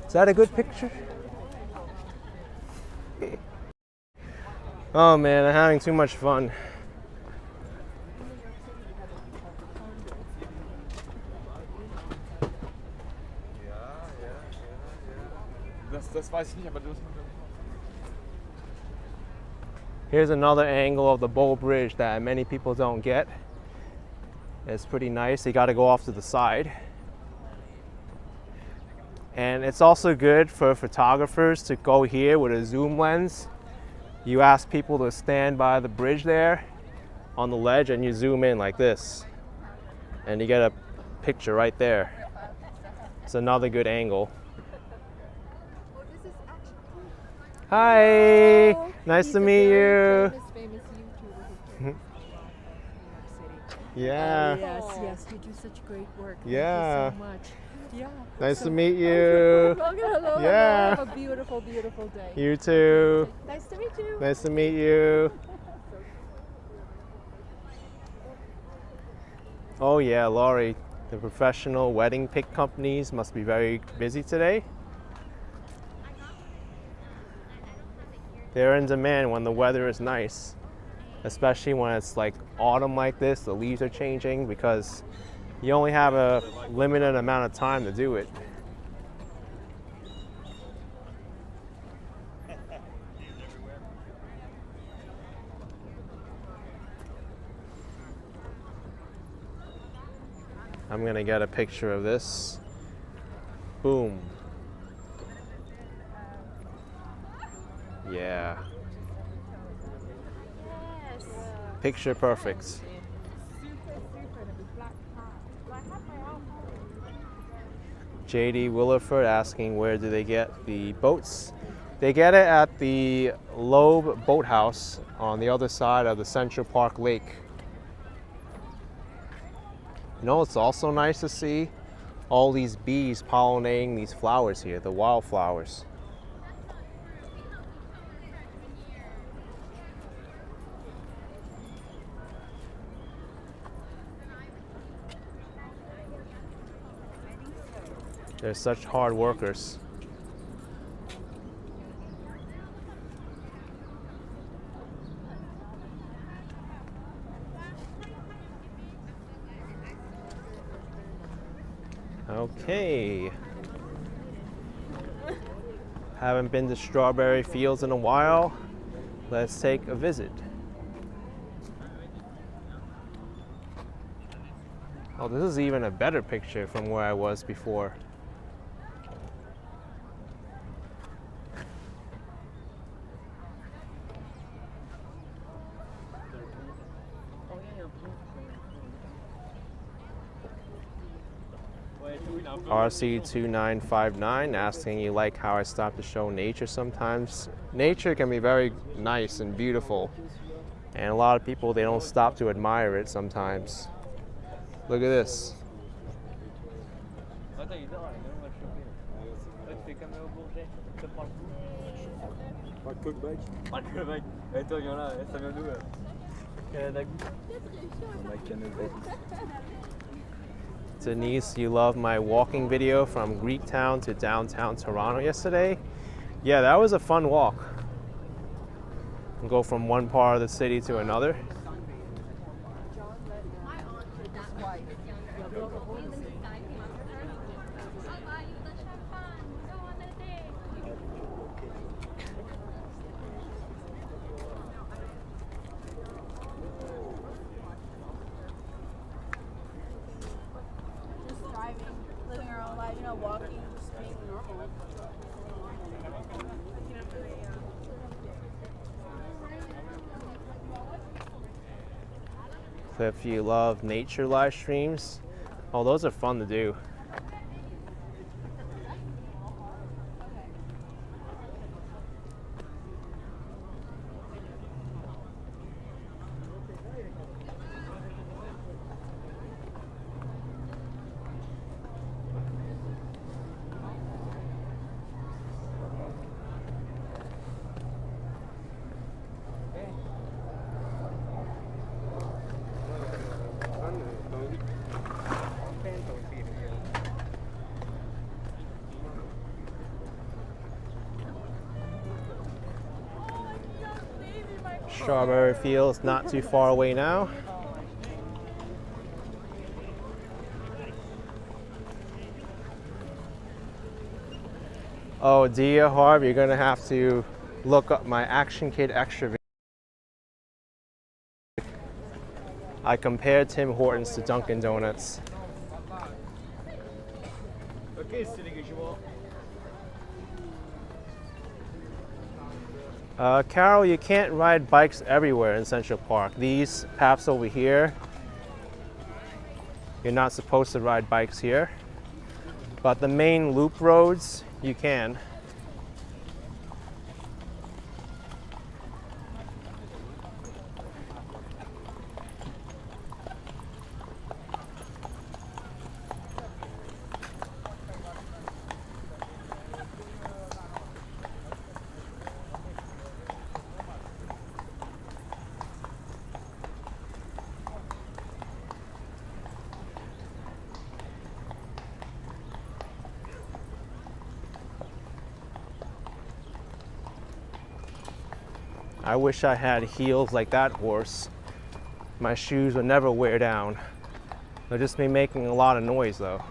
Is that a good picture? Oh man, I'm having too much fun. Das weiß ich nicht, aber du. Here's another angle of the Bow Bridge that many people don't get. It's pretty nice. You got to go off to the side. And it's also good for photographers to go here with a zoom lens. You ask people to stand by the bridge there on the ledge and you zoom in like this. And you get a picture right there. It's another good angle. Hi, Hello. nice He's to a meet you. very famous YouTuber who came from New York City. Yeah. Yes, you do such great work. Yeah. Thank you so much. Yeah. Nice to meet you. Hello. Yeah. Have a beautiful, beautiful day. You too. Nice to meet you. Nice to meet you. Oh yeah, Laurie, the professional wedding pic companies must be very busy today. They're in demand when the weather is nice, especially when it's like autumn like this, the leaves are changing because you only have a limited amount of time to do it. I'm gonna get a picture of this. Boom. Yeah. Yes. Picture perfect. JD Williford asking where do they get the boats? They get it at the Loeb Boathouse on the other side of the Central Park Lake. You know, it's also nice to see all these bees pollinating these flowers here, the wildflowers. They're such hard workers. Okay. Haven't been to strawberry fields in a while. Let's take a visit. Oh, this is even a better picture from where I was before. RC2959 asking you like how I stop to show nature sometimes. Nature can be very nice and beautiful, and a lot of people, they don't stop to admire it sometimes. Look at this. Denise, you love my walking video from Greektown to downtown Toronto yesterday. Yeah, that was a fun walk. Go from one part of the city to another. Living our own life, you know, walking, just being normal. So if you love nature live streams, oh, those are fun to do. Strawberry fields not too far away now. Oh, Dia Harv, you're gonna have to look up my Action Kid Extra video. I compared Tim Hortons to Dunkin' Donuts. Carol, you can't ride bikes everywhere in Central Park. These paths over here, you're not supposed to ride bikes here. But the main loop roads, you can. I wish I had heels like that horse. My shoes would never wear down. They'll just be making a lot of noise though.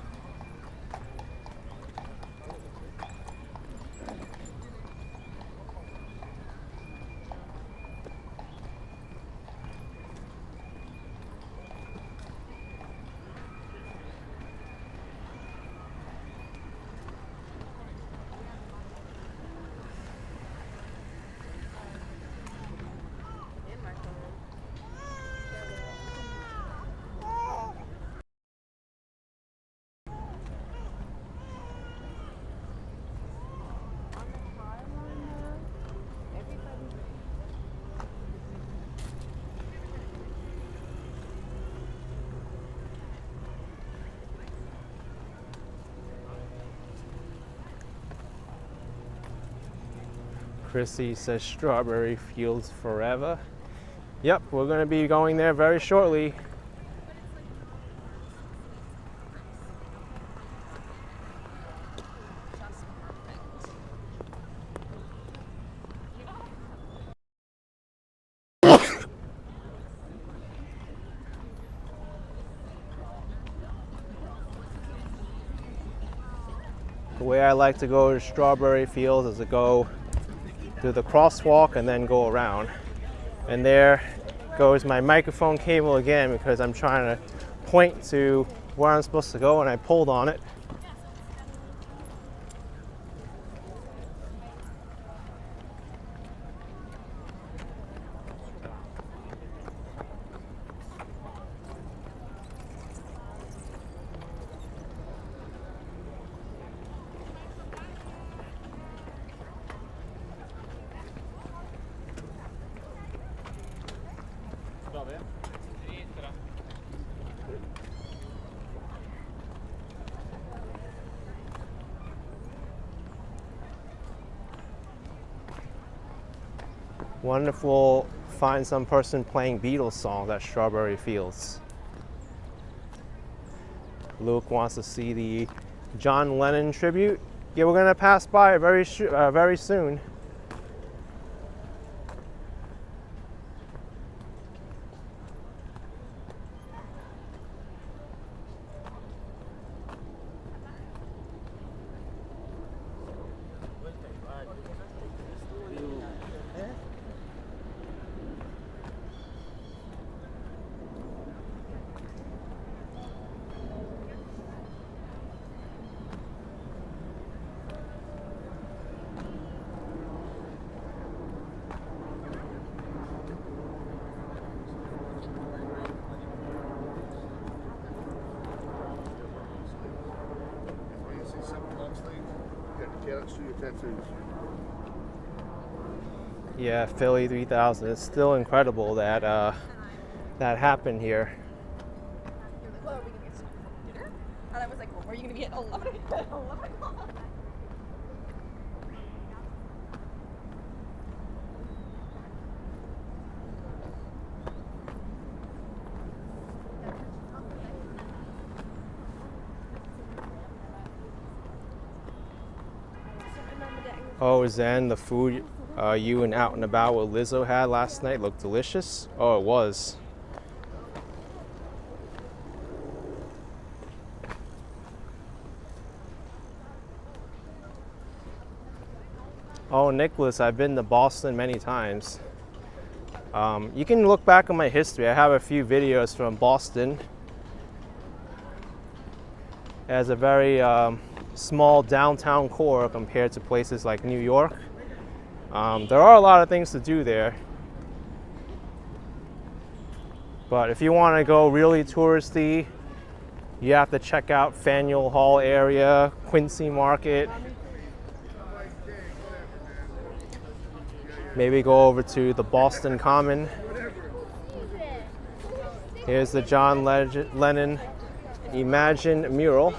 Chrissy says strawberry fields forever. Yep, we're going to be going there very shortly. way I like to go to Strawberry Fields is to go through the crosswalk and then go around. And there goes my microphone cable again because I'm trying to point to where I'm supposed to go and I pulled on it. Wonderful, find some person playing Beatles songs at Strawberry Fields. Luke wants to see the John Lennon tribute. Yeah, we're gonna pass by it very soon. Yeah, Philly 3000. It's still incredible that that happened here. Well, are we gonna get something for dinner? And I was like, well, where are you gonna be at 11 o'clock? Oh, Zen, the food you and Out and About with Lizzo had last night looked delicious. Oh, it was. Oh, Nicholas, I've been to Boston many times. You can look back on my history. I have a few videos from Boston. It has a very small downtown core compared to places like New York. There are a lot of things to do there. But if you want to go really touristy, you have to check out Faneuil Hall area, Quincy Market. Maybe go over to the Boston Common. Here's the John Lennon Imagine mural.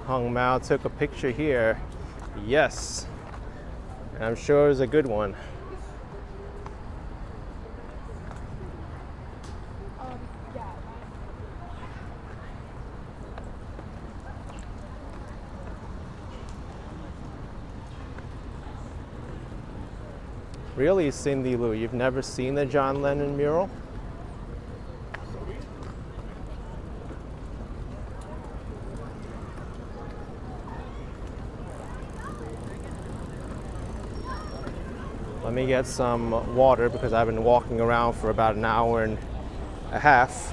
Hung Mao took a picture here. Yes. And I'm sure it was a good one. Really, Cindy Lou, you've never seen the John Lennon mural? Let me get some water because I've been walking around for about an hour and a half.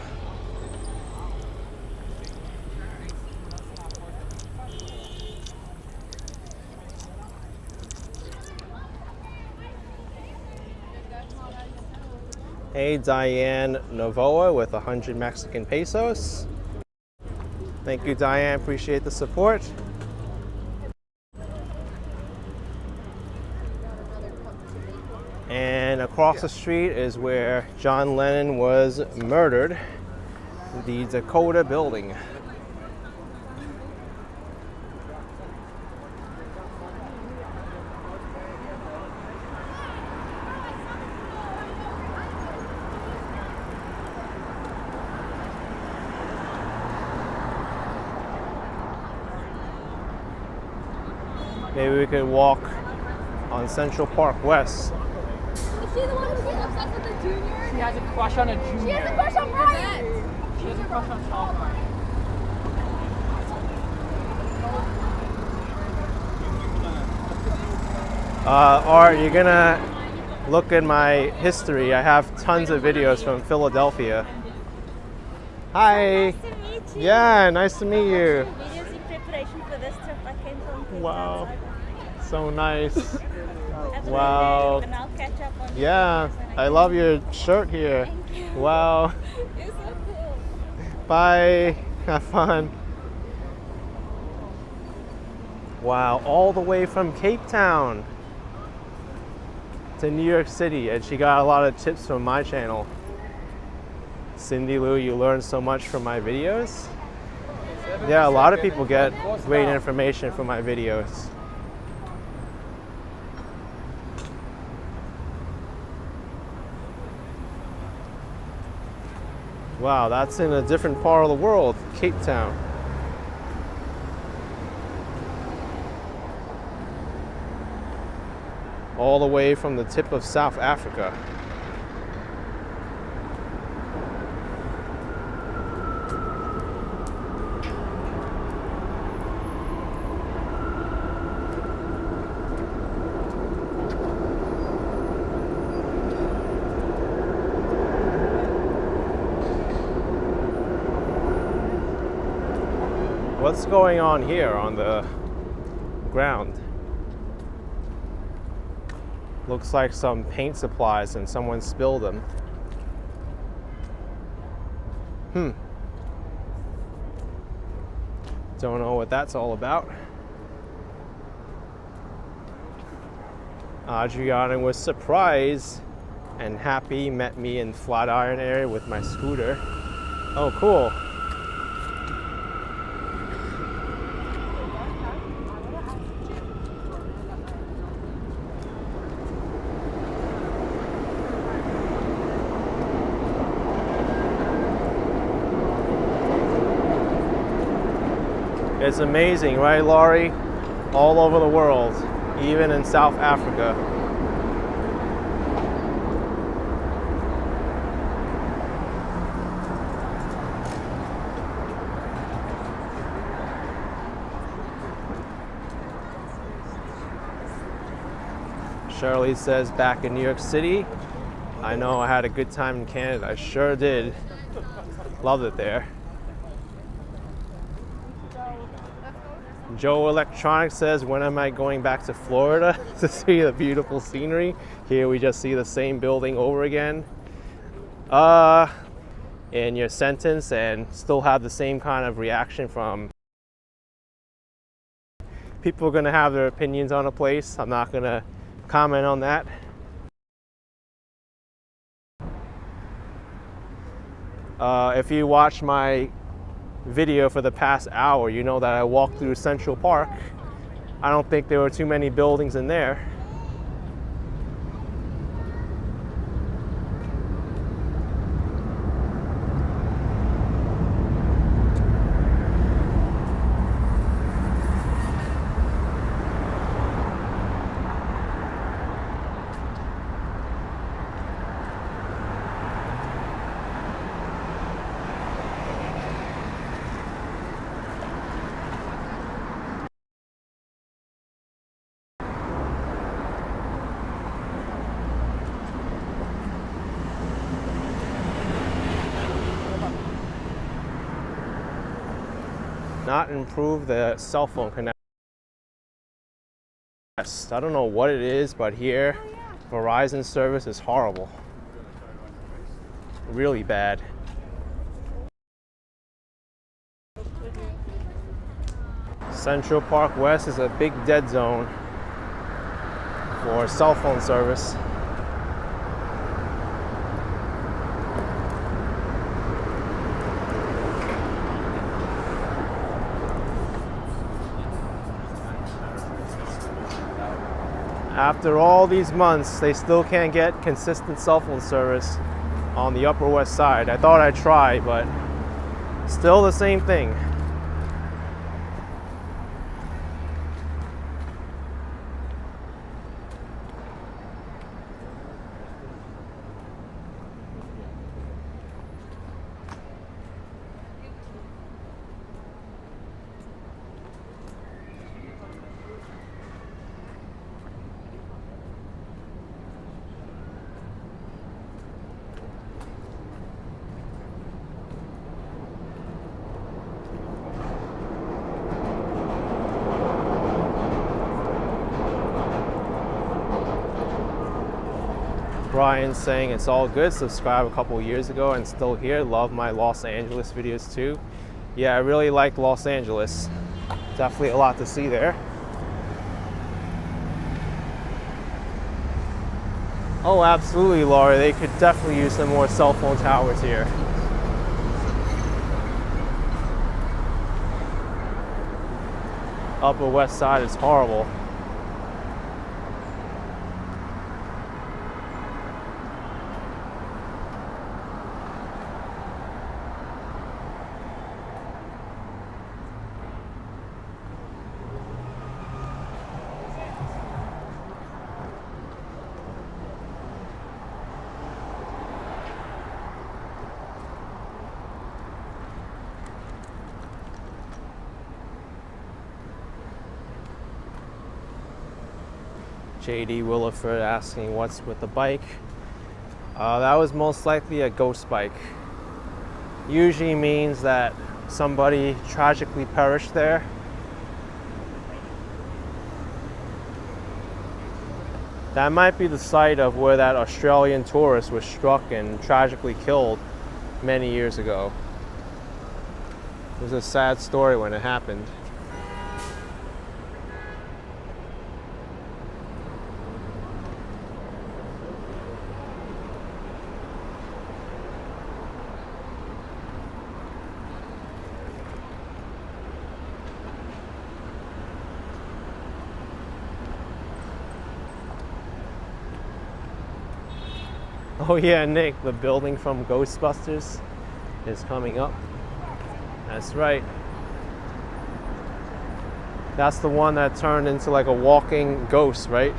Hey, Diane Novoa with 100 Mexican pesos. Thank you, Diane. Appreciate the support. And across the street is where John Lennon was murdered, the Dakota Building. Maybe we could walk on Central Park West. Is she the one who's obsessed with the junior? She has a crush on a junior. She has a crush on Brian! She has a crush on Sean. Art, you're gonna look at my history. I have tons of videos from Philadelphia. Hi. Nice to meet you. Yeah, nice to meet you. Videos in preparation for this trip. I came from Wow. So nice. Have a Wow. good day, and I'll catch up on Yeah, I love your shirt here. Thank you. Wow. It's so cool. Bye. Have fun. Wow, all the way from Cape Town to New York City, and she got a lot of tips from my channel. Cindy Lou, you learn so much from my videos. Yeah, a lot of people get great information from my videos. Wow, that's in a different part of the world, Cape Town. All the way from the tip of South Africa. What's going on here on the ground? Looks like some paint supplies and someone spilled them. Don't know what that's all about. Adriana was surprised and happy, met me in Flatiron area with my scooter. Oh, cool. It's amazing, right, Laurie? All over the world, even in South Africa. Shirley says, back in New York City. I know I had a good time in Canada. I sure did. Loved it there. Joe Electronics says, when am I going back to Florida to see the beautiful scenery? Here we just see the same building over again. In your sentence, and still have the same kind of reaction from people. Are gonna have their opinions on a place. I'm not gonna comment on that. If you watch my video for the past hour, you know that I walked through Central Park. I don't think there were too many buildings in there. Not improve the cell phone connection. I don't know what it is, but here Verizon service is horrible. Really bad. Central Park West is a big dead zone for cell phone service. After all these months, they still can't get consistent cell phone service on the Upper West Side. I thought I'd try, but still the same thing. Brian saying it's all good. Subscribed a couple years ago and still here. Love my Los Angeles videos too. Yeah, I really like Los Angeles. Definitely a lot to see there. Oh, absolutely, Laura. They could definitely use some more cell phone towers here. Upper West Side is horrible. JD Williford asking what's with the bike. That was most likely a ghost bike. Usually means that somebody tragically perished there. That might be the site of where that Australian tourist was struck and tragically killed many years ago. It was a sad story when it happened. Oh yeah, Nick, the building from Ghostbusters is coming up. That's right. That's the one that turned into like a walking ghost, right?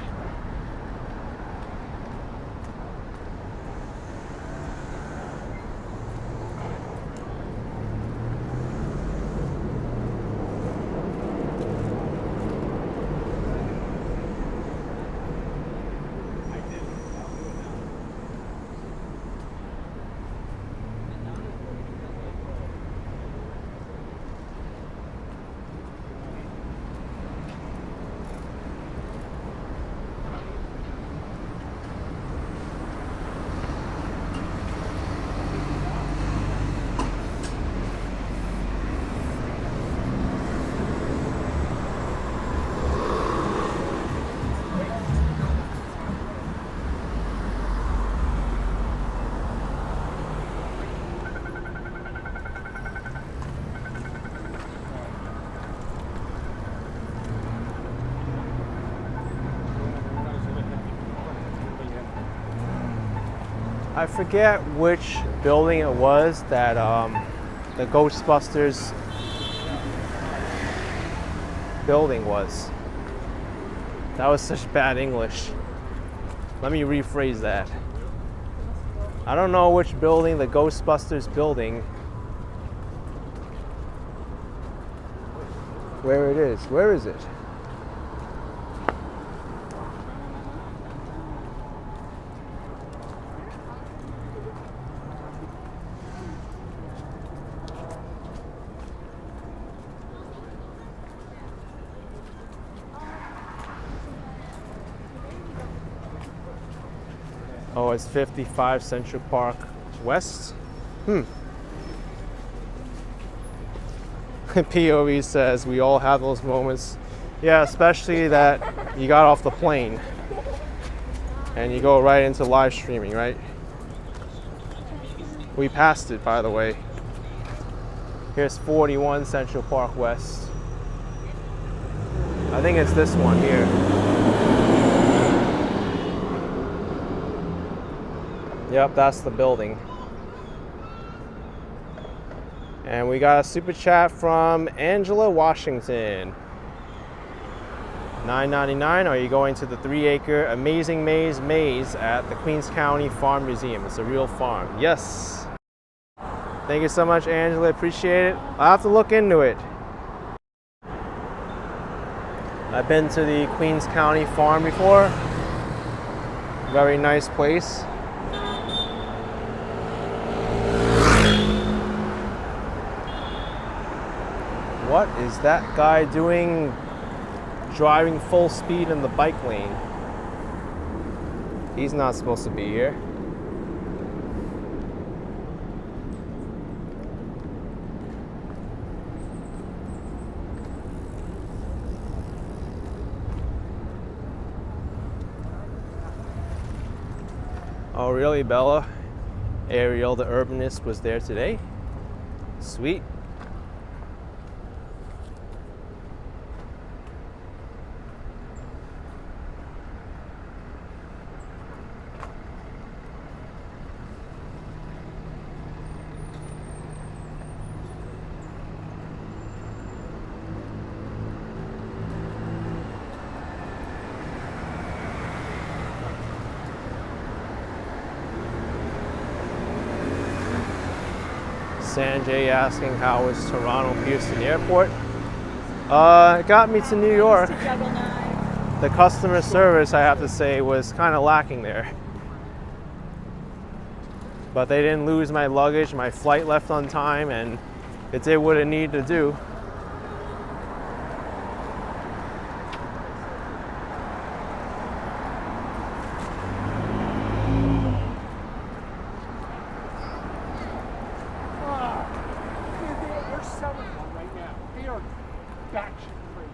I forget which building it was that the Ghostbusters building was. That was such bad English. Let me rephrase that. I don't know which building, the Ghostbusters building, where it is. Where is it? Oh, it's 55 Central Park West. POV says we all have those moments. Yeah, especially that you got off the plane and you go right into live streaming, right? We passed it, by the way. Here's 41 Central Park West. I think it's this one here. Yep, that's the building. And we got a super chat from Angela Washington. $9.99. Are you going to the 3-acre Amazing Maze at the Queens County Farm Museum? It's a real farm. Yes. Thank you so much, Angela. Appreciate it. I'll have to look into it. I've been to the Queens County Farm before. Very nice place. What is that guy doing driving full speed in the bike lane? He's not supposed to be here. Oh, really, Bella? Ariel, the urbanist, was there today? Sweet. Sanjay asking how was Toronto Pearson Airport. It got me to New York. The customer service, I have to say, was kind of lacking there. But they didn't lose my luggage. My flight left on time, and it did what it needed to do. They're selling one right now. They are batshit crazy.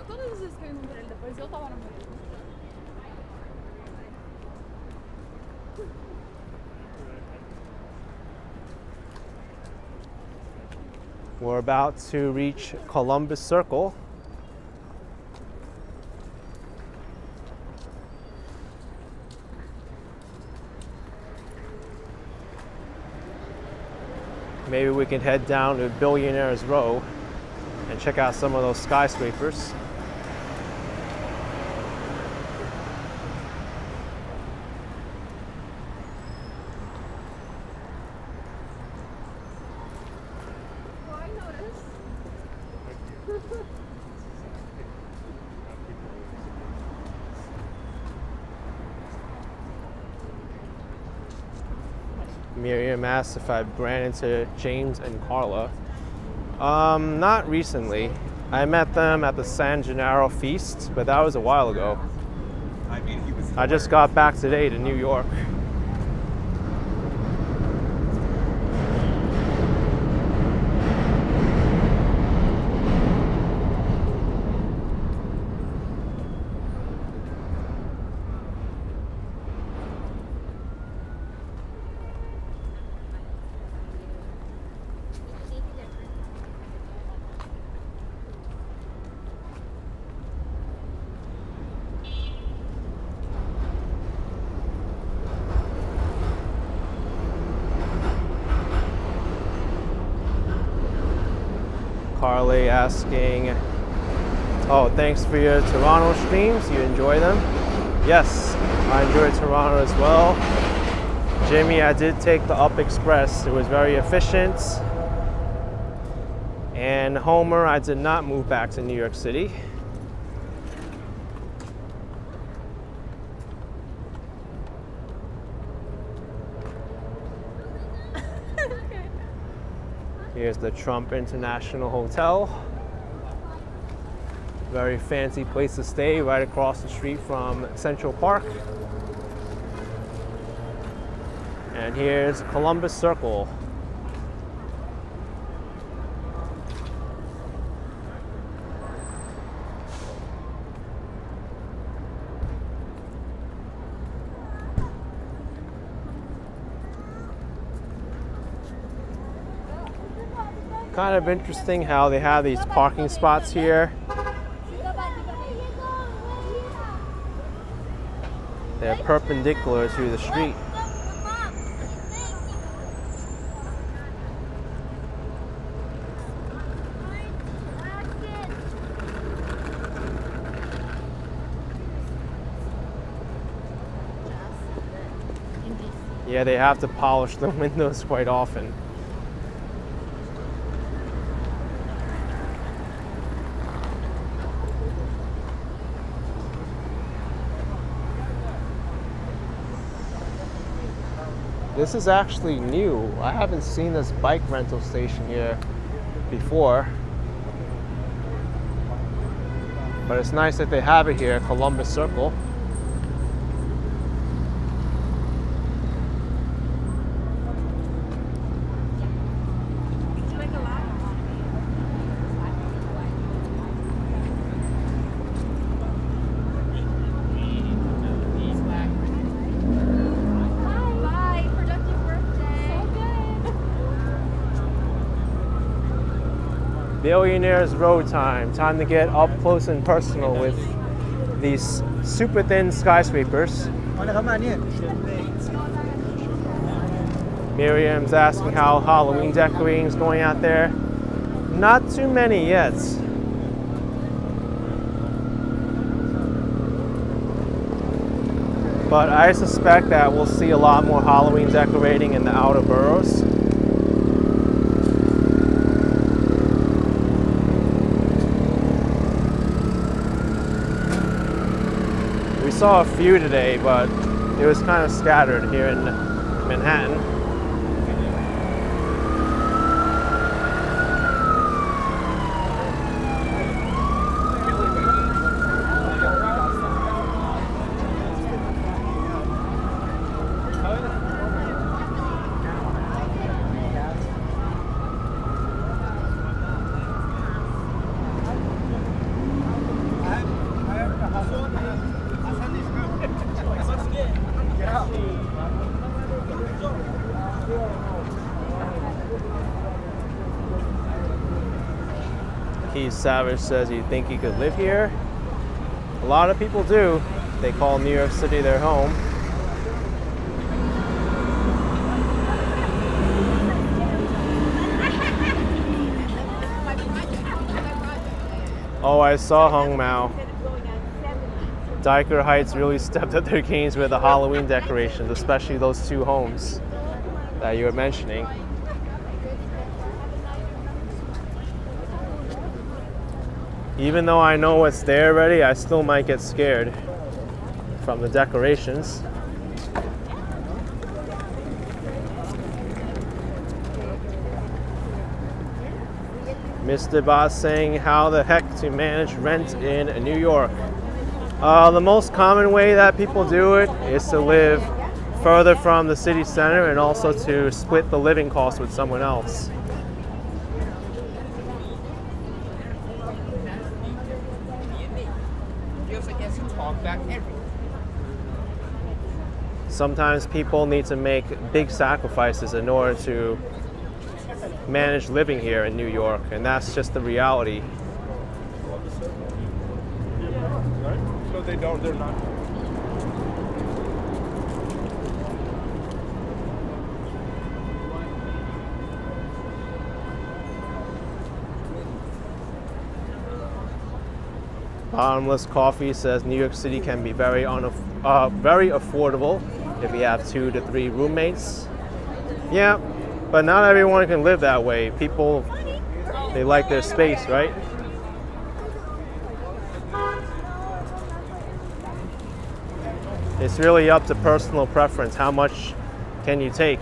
Todas as que eu encontrei depois eu tava namorando. We're about to reach Columbus Circle. Maybe we can head down to Billionaires Row and check out some of those skyscrapers. Miriam asked if I've ran into James and Carla. Not recently. I met them at the San Gennaro feast, but that was a while ago. I just got back today to New York. Carly asking, oh, thanks for your Toronto streams. You enjoy them? Yes, I enjoy Toronto as well. Jimmy, I did take the Up Express. It was very efficient. And Homer, I did not move back to New York City. Here's the Trump International Hotel. Very fancy place to stay, right across the street from Central Park. And here's Columbus Circle. Kind of interesting how they have these parking spots here. They're perpendicular to the street. Yeah, they have to polish the windows quite often. This is actually new. I haven't seen this bike rental station here before. But it's nice that they have it here at Columbus Circle. Bye. Productive birthday. So good. Billionaires Row time. Time to get up close and personal with these super thin skyscrapers. Miriam's asking how Halloween decorating is going out there. Not too many yet. But I suspect that we'll see a lot more Halloween decorating in the outer boroughs. We saw a few today, but it was kind of scattered here in Manhattan. Keith Savage says, "You think you could live here?" A lot of people do. They call New York City their home. Oh, I saw Hung Mao. Diker Heights really stepped up their games with the Halloween decorations, especially those two homes that you were mentioning. Even though I know what's there already, I still might get scared from the decorations. Mr. Boss saying, how the heck to manage rent in New York? The most common way that people do it is to live further from the city center and also to split the living costs with someone else. Sometimes people need to make big sacrifices in order to manage living here in New York, and that's just the reality. So they're not. Bottomless Coffee says New York City can be very affordable if you have 2 to 3 roommates. Yeah, but not everyone can live that way. People, they like their space, right? It's really up to personal preference. How much can you take?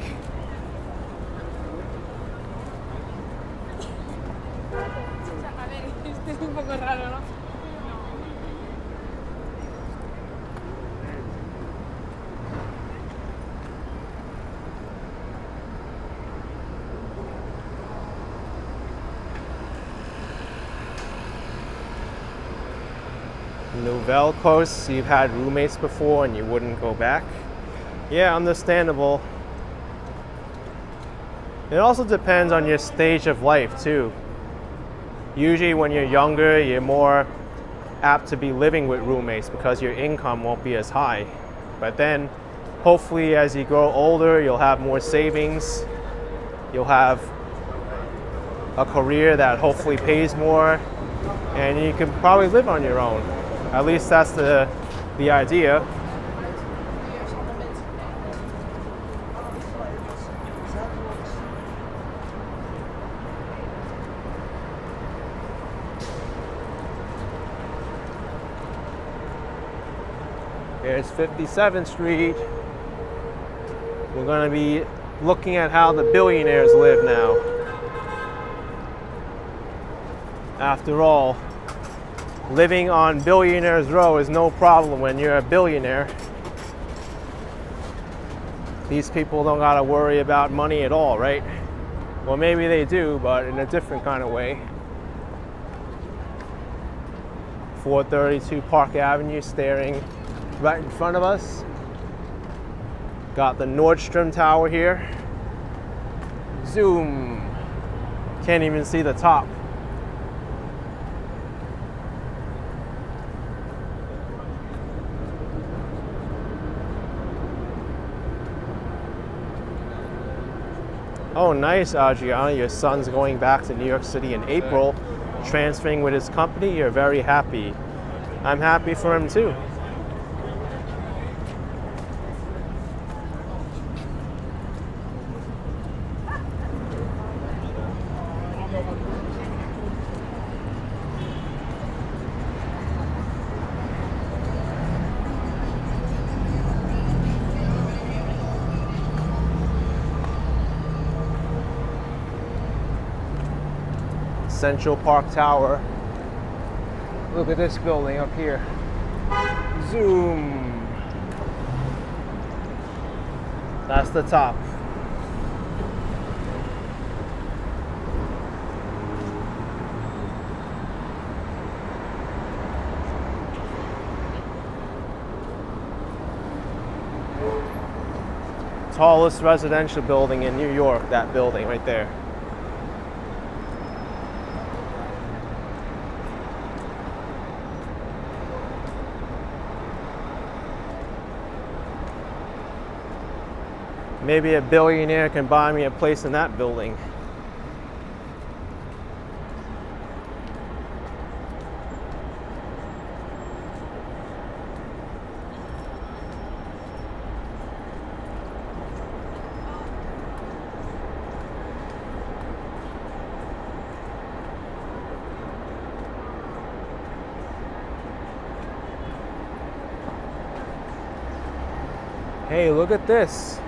Nouvelle Coast, you've had roommates before and you wouldn't go back. Yeah, understandable. It also depends on your stage of life too. Usually when you're younger, you're more apt to be living with roommates because your income won't be as high. But then hopefully as you grow older, you'll have more savings. You'll have a career that hopefully pays more, and you can probably live on your own. At least that's the idea. Here's 57th Street. We're going to be looking at how the billionaires live now. After all, living on Billionaires Row is no problem when you're a billionaire. These people don't gotta worry about money at all, right? Well, maybe they do, but in a different kind of way. 432 Park Avenue staring right in front of us. Got the Nordstrom Tower here. Zoom. Can't even see the top. Oh, nice, Adriana. Your son's going back to New York City in April, transferring with his company. You're very happy. I'm happy for him too. Central Park Tower. Look at this building up here. Zoom. That's the top. Tallest residential building in New York, that building right there. Maybe a billionaire can buy me a place in that building. Hey, look at this.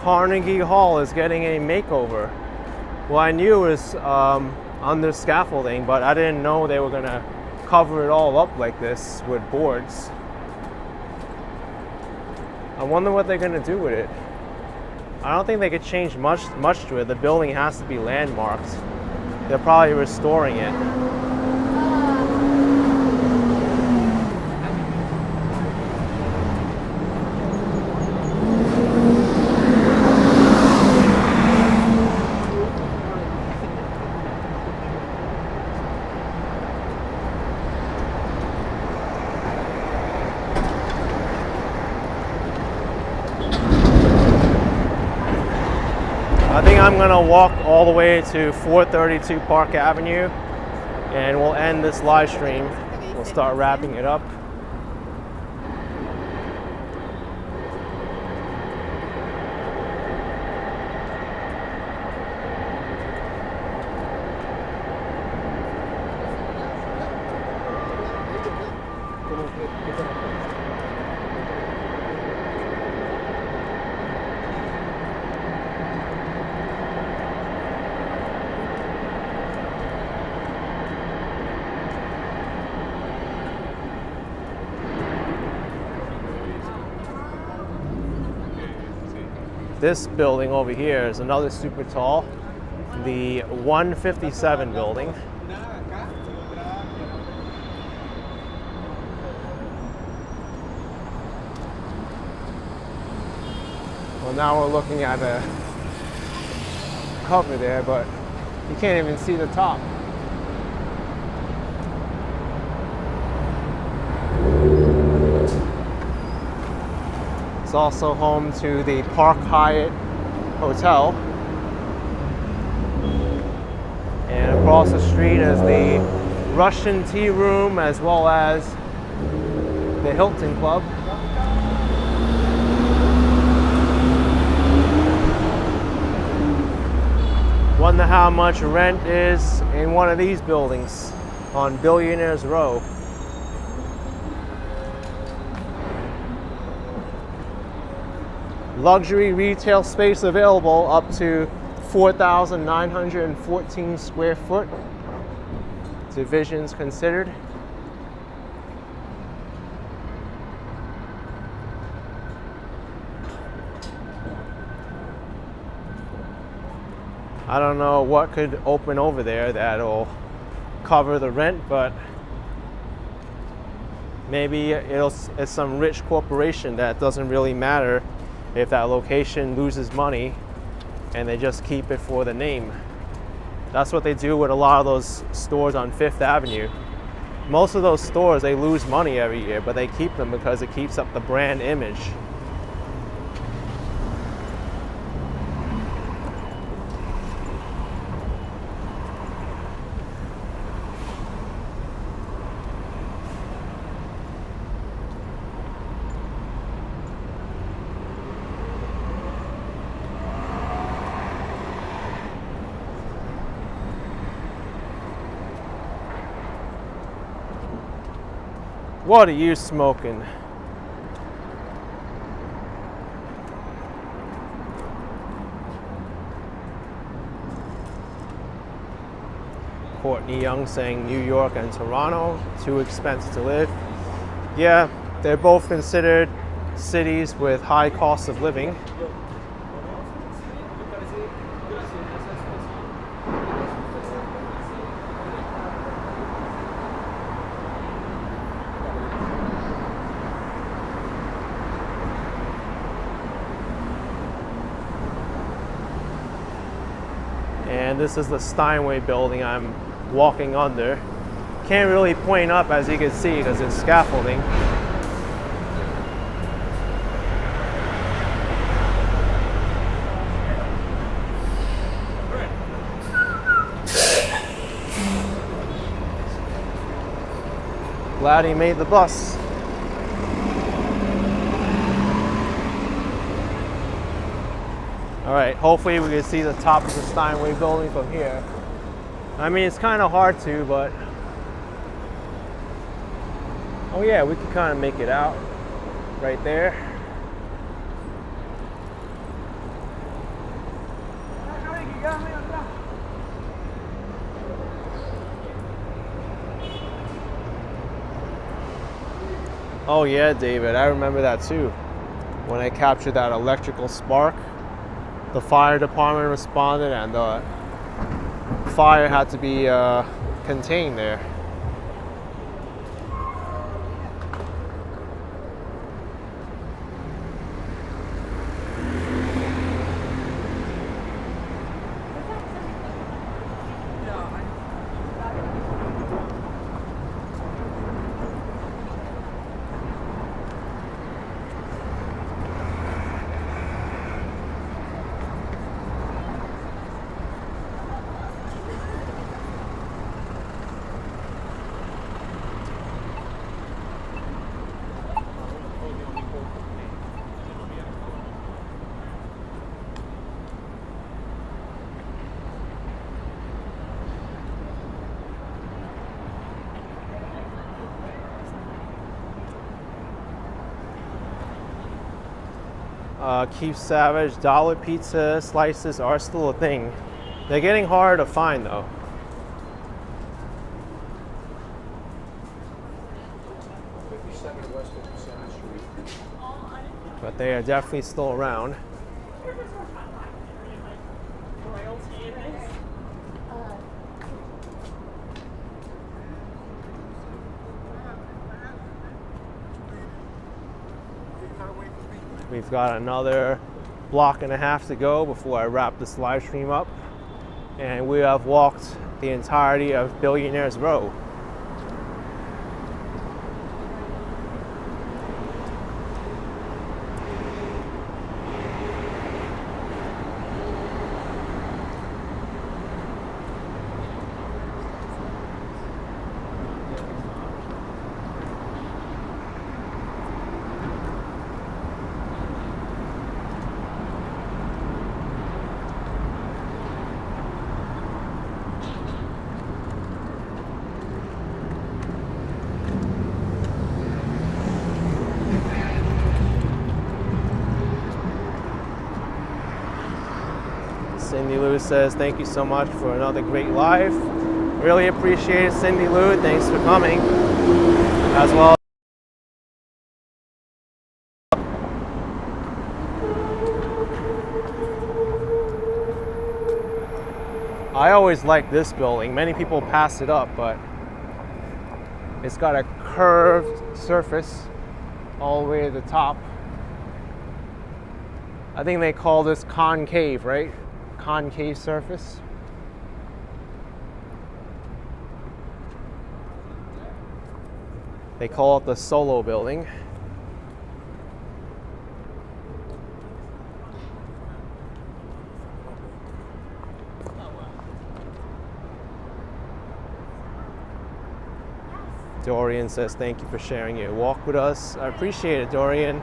Carnegie Hall is getting a makeover. Well, I knew it was under scaffolding, but I didn't know they were gonna cover it all up like this with boards. I wonder what they're gonna do with it. I don't think they could change much to it. The building has to be landmarked. They're probably restoring it. I think I'm gonna walk all the way to 432 Park Avenue and we'll end this live stream. We'll start wrapping it up. This building over here is another super tall, the 157 building. Well, now we're looking at a cover there, but you can't even see the top. It's also home to the Park Hyatt Hotel. And across the street is the Russian Tea Room as well as the Hilton Club. Wonder how much rent is in one of these buildings on Billionaires Row. luxury retail space available up to 4,914 square foot. Divisions considered. I don't know what could open over there that'll cover the rent, but maybe it's some rich corporation that doesn't really matter if that location loses money and they just keep it for the name. That's what they do with a lot of those stores on Fifth Avenue. Most of those stores, they lose money every year, but they keep them because it keeps up the brand image. What are you smoking? Courtney Young saying New York and Toronto, too expensive to live. Yeah, they're both considered cities with high costs of living. And this is the Steinway building I'm walking under. Can't really point up, as you can see, because it's scaffolding. Glad he made the bus. All right, hopefully we can see the top of the Steinway building from here. I mean, it's kind of hard to, but... Oh yeah, we can kind of make it out right there. Oh yeah, David, I remember that too. When I captured that electrical spark. The fire department responded and the fire had to be contained there. Keep Savage, dollar pizza slices are still a thing. They're getting harder to find though. But they are definitely still around. We've got another block and a half to go before I wrap this live stream up. And we have walked the entirety of Billionaires Row. Cindy Lou says, thank you so much for another great live. Really appreciate it, Cindy Lou. Thanks for coming. As well. I always like this building. Many people pass it up, but it's got a curved surface all the way to the top. I think they call this concave, right? Concave surface. They call it the Solo building. Dorian says, thank you for sharing your walk with us. I appreciate it, Dorian.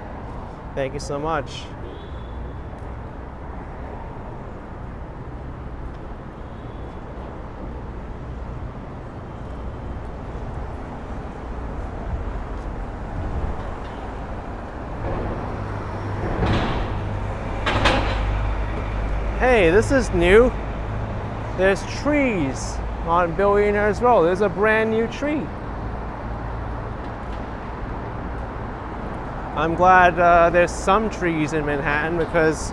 Thank you so much. Hey, this is new. There's trees on Billionaires Row. There's a brand new tree. I'm glad there's some trees in Manhattan because,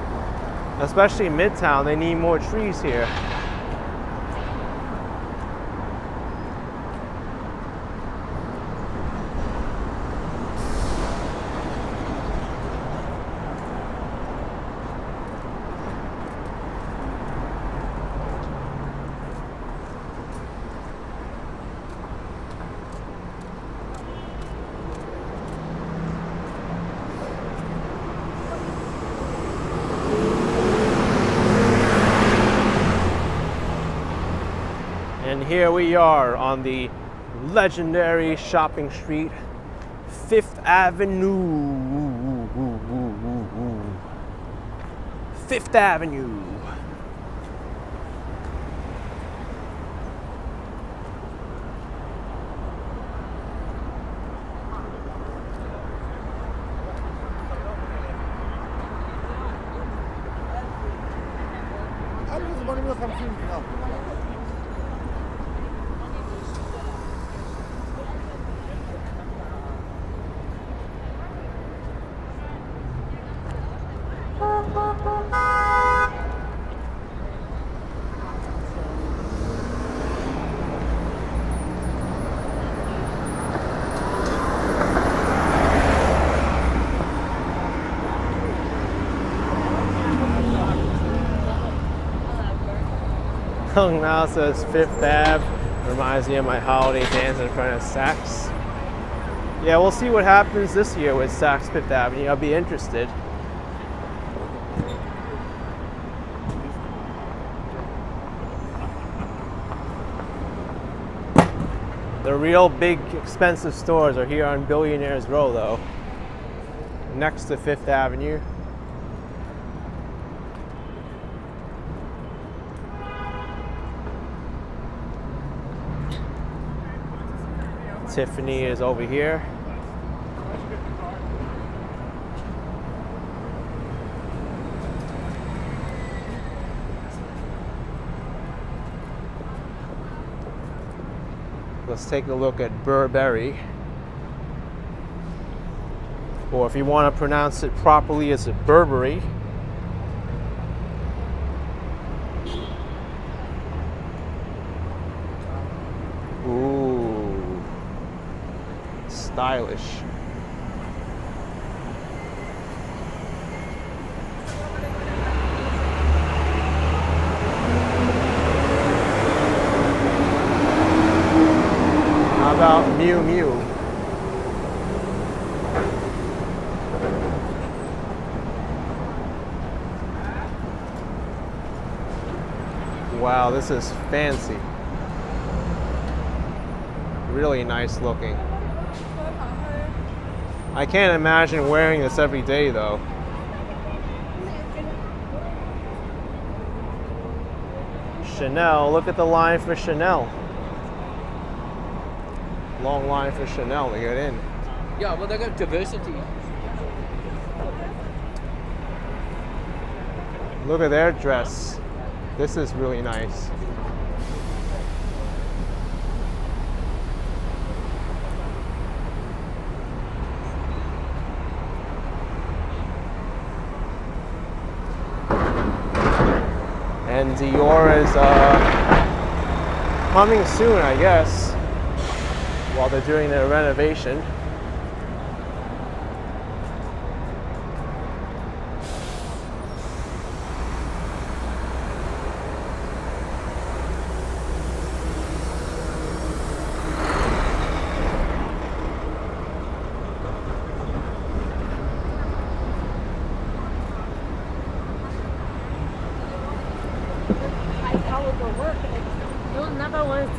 especially Midtown, they need more trees here. And here we are on the legendary shopping street, Fifth Avenue. Fifth Avenue. Hung now says Fifth Ave. Reminds me of my holiday dance in front of Saks. Yeah, we'll see what happens this year with Saks Fifth Avenue. I'll be interested. The real big expensive stores are here on Billionaires Row though, next to Fifth Avenue. Tiffany is over here. Let's take a look at Burberry. Or if you want to pronounce it properly, it's Burberry. Ooh, stylish. How about Miu Miu? Wow, this is fancy. Really nice looking. I can't imagine wearing this every day though. Chanel, look at the line for Chanel. Long line for Chanel to get in. Yeah, well, they got diversity. Look at their dress. This is really nice. And Dior is coming soon, I guess, while they're doing their renovation. You'll never want to.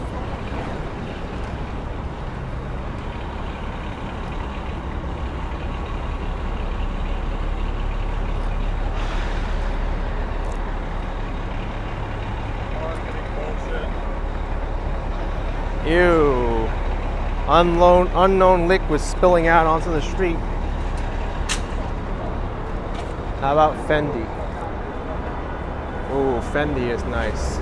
Ew. Unknown liquid spilling out onto the street. How about Fendi? Ooh, Fendi is nice.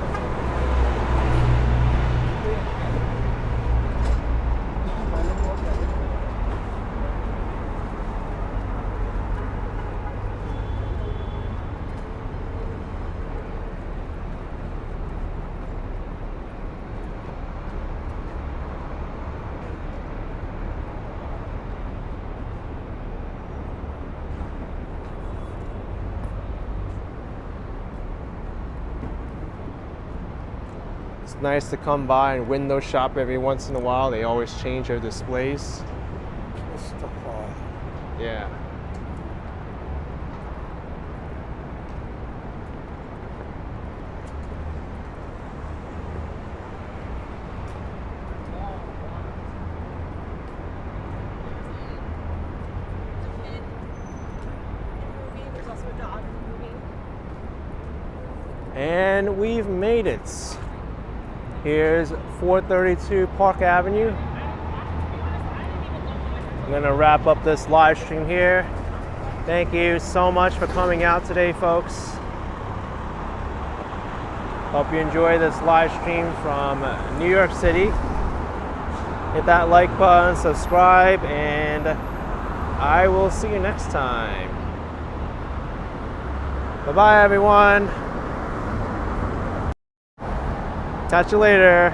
It's nice to come by and window shop every once in a while. They always change their displays. Yeah. There's also a dog in the movie. And we've made it. Here's 432 Park Avenue. I'm gonna wrap up this live stream here. Thank you so much for coming out today, folks. Hope you enjoy this live stream from New York City. Hit that like button, subscribe, and I will see you next time. Bye-bye, everyone. Catch you later.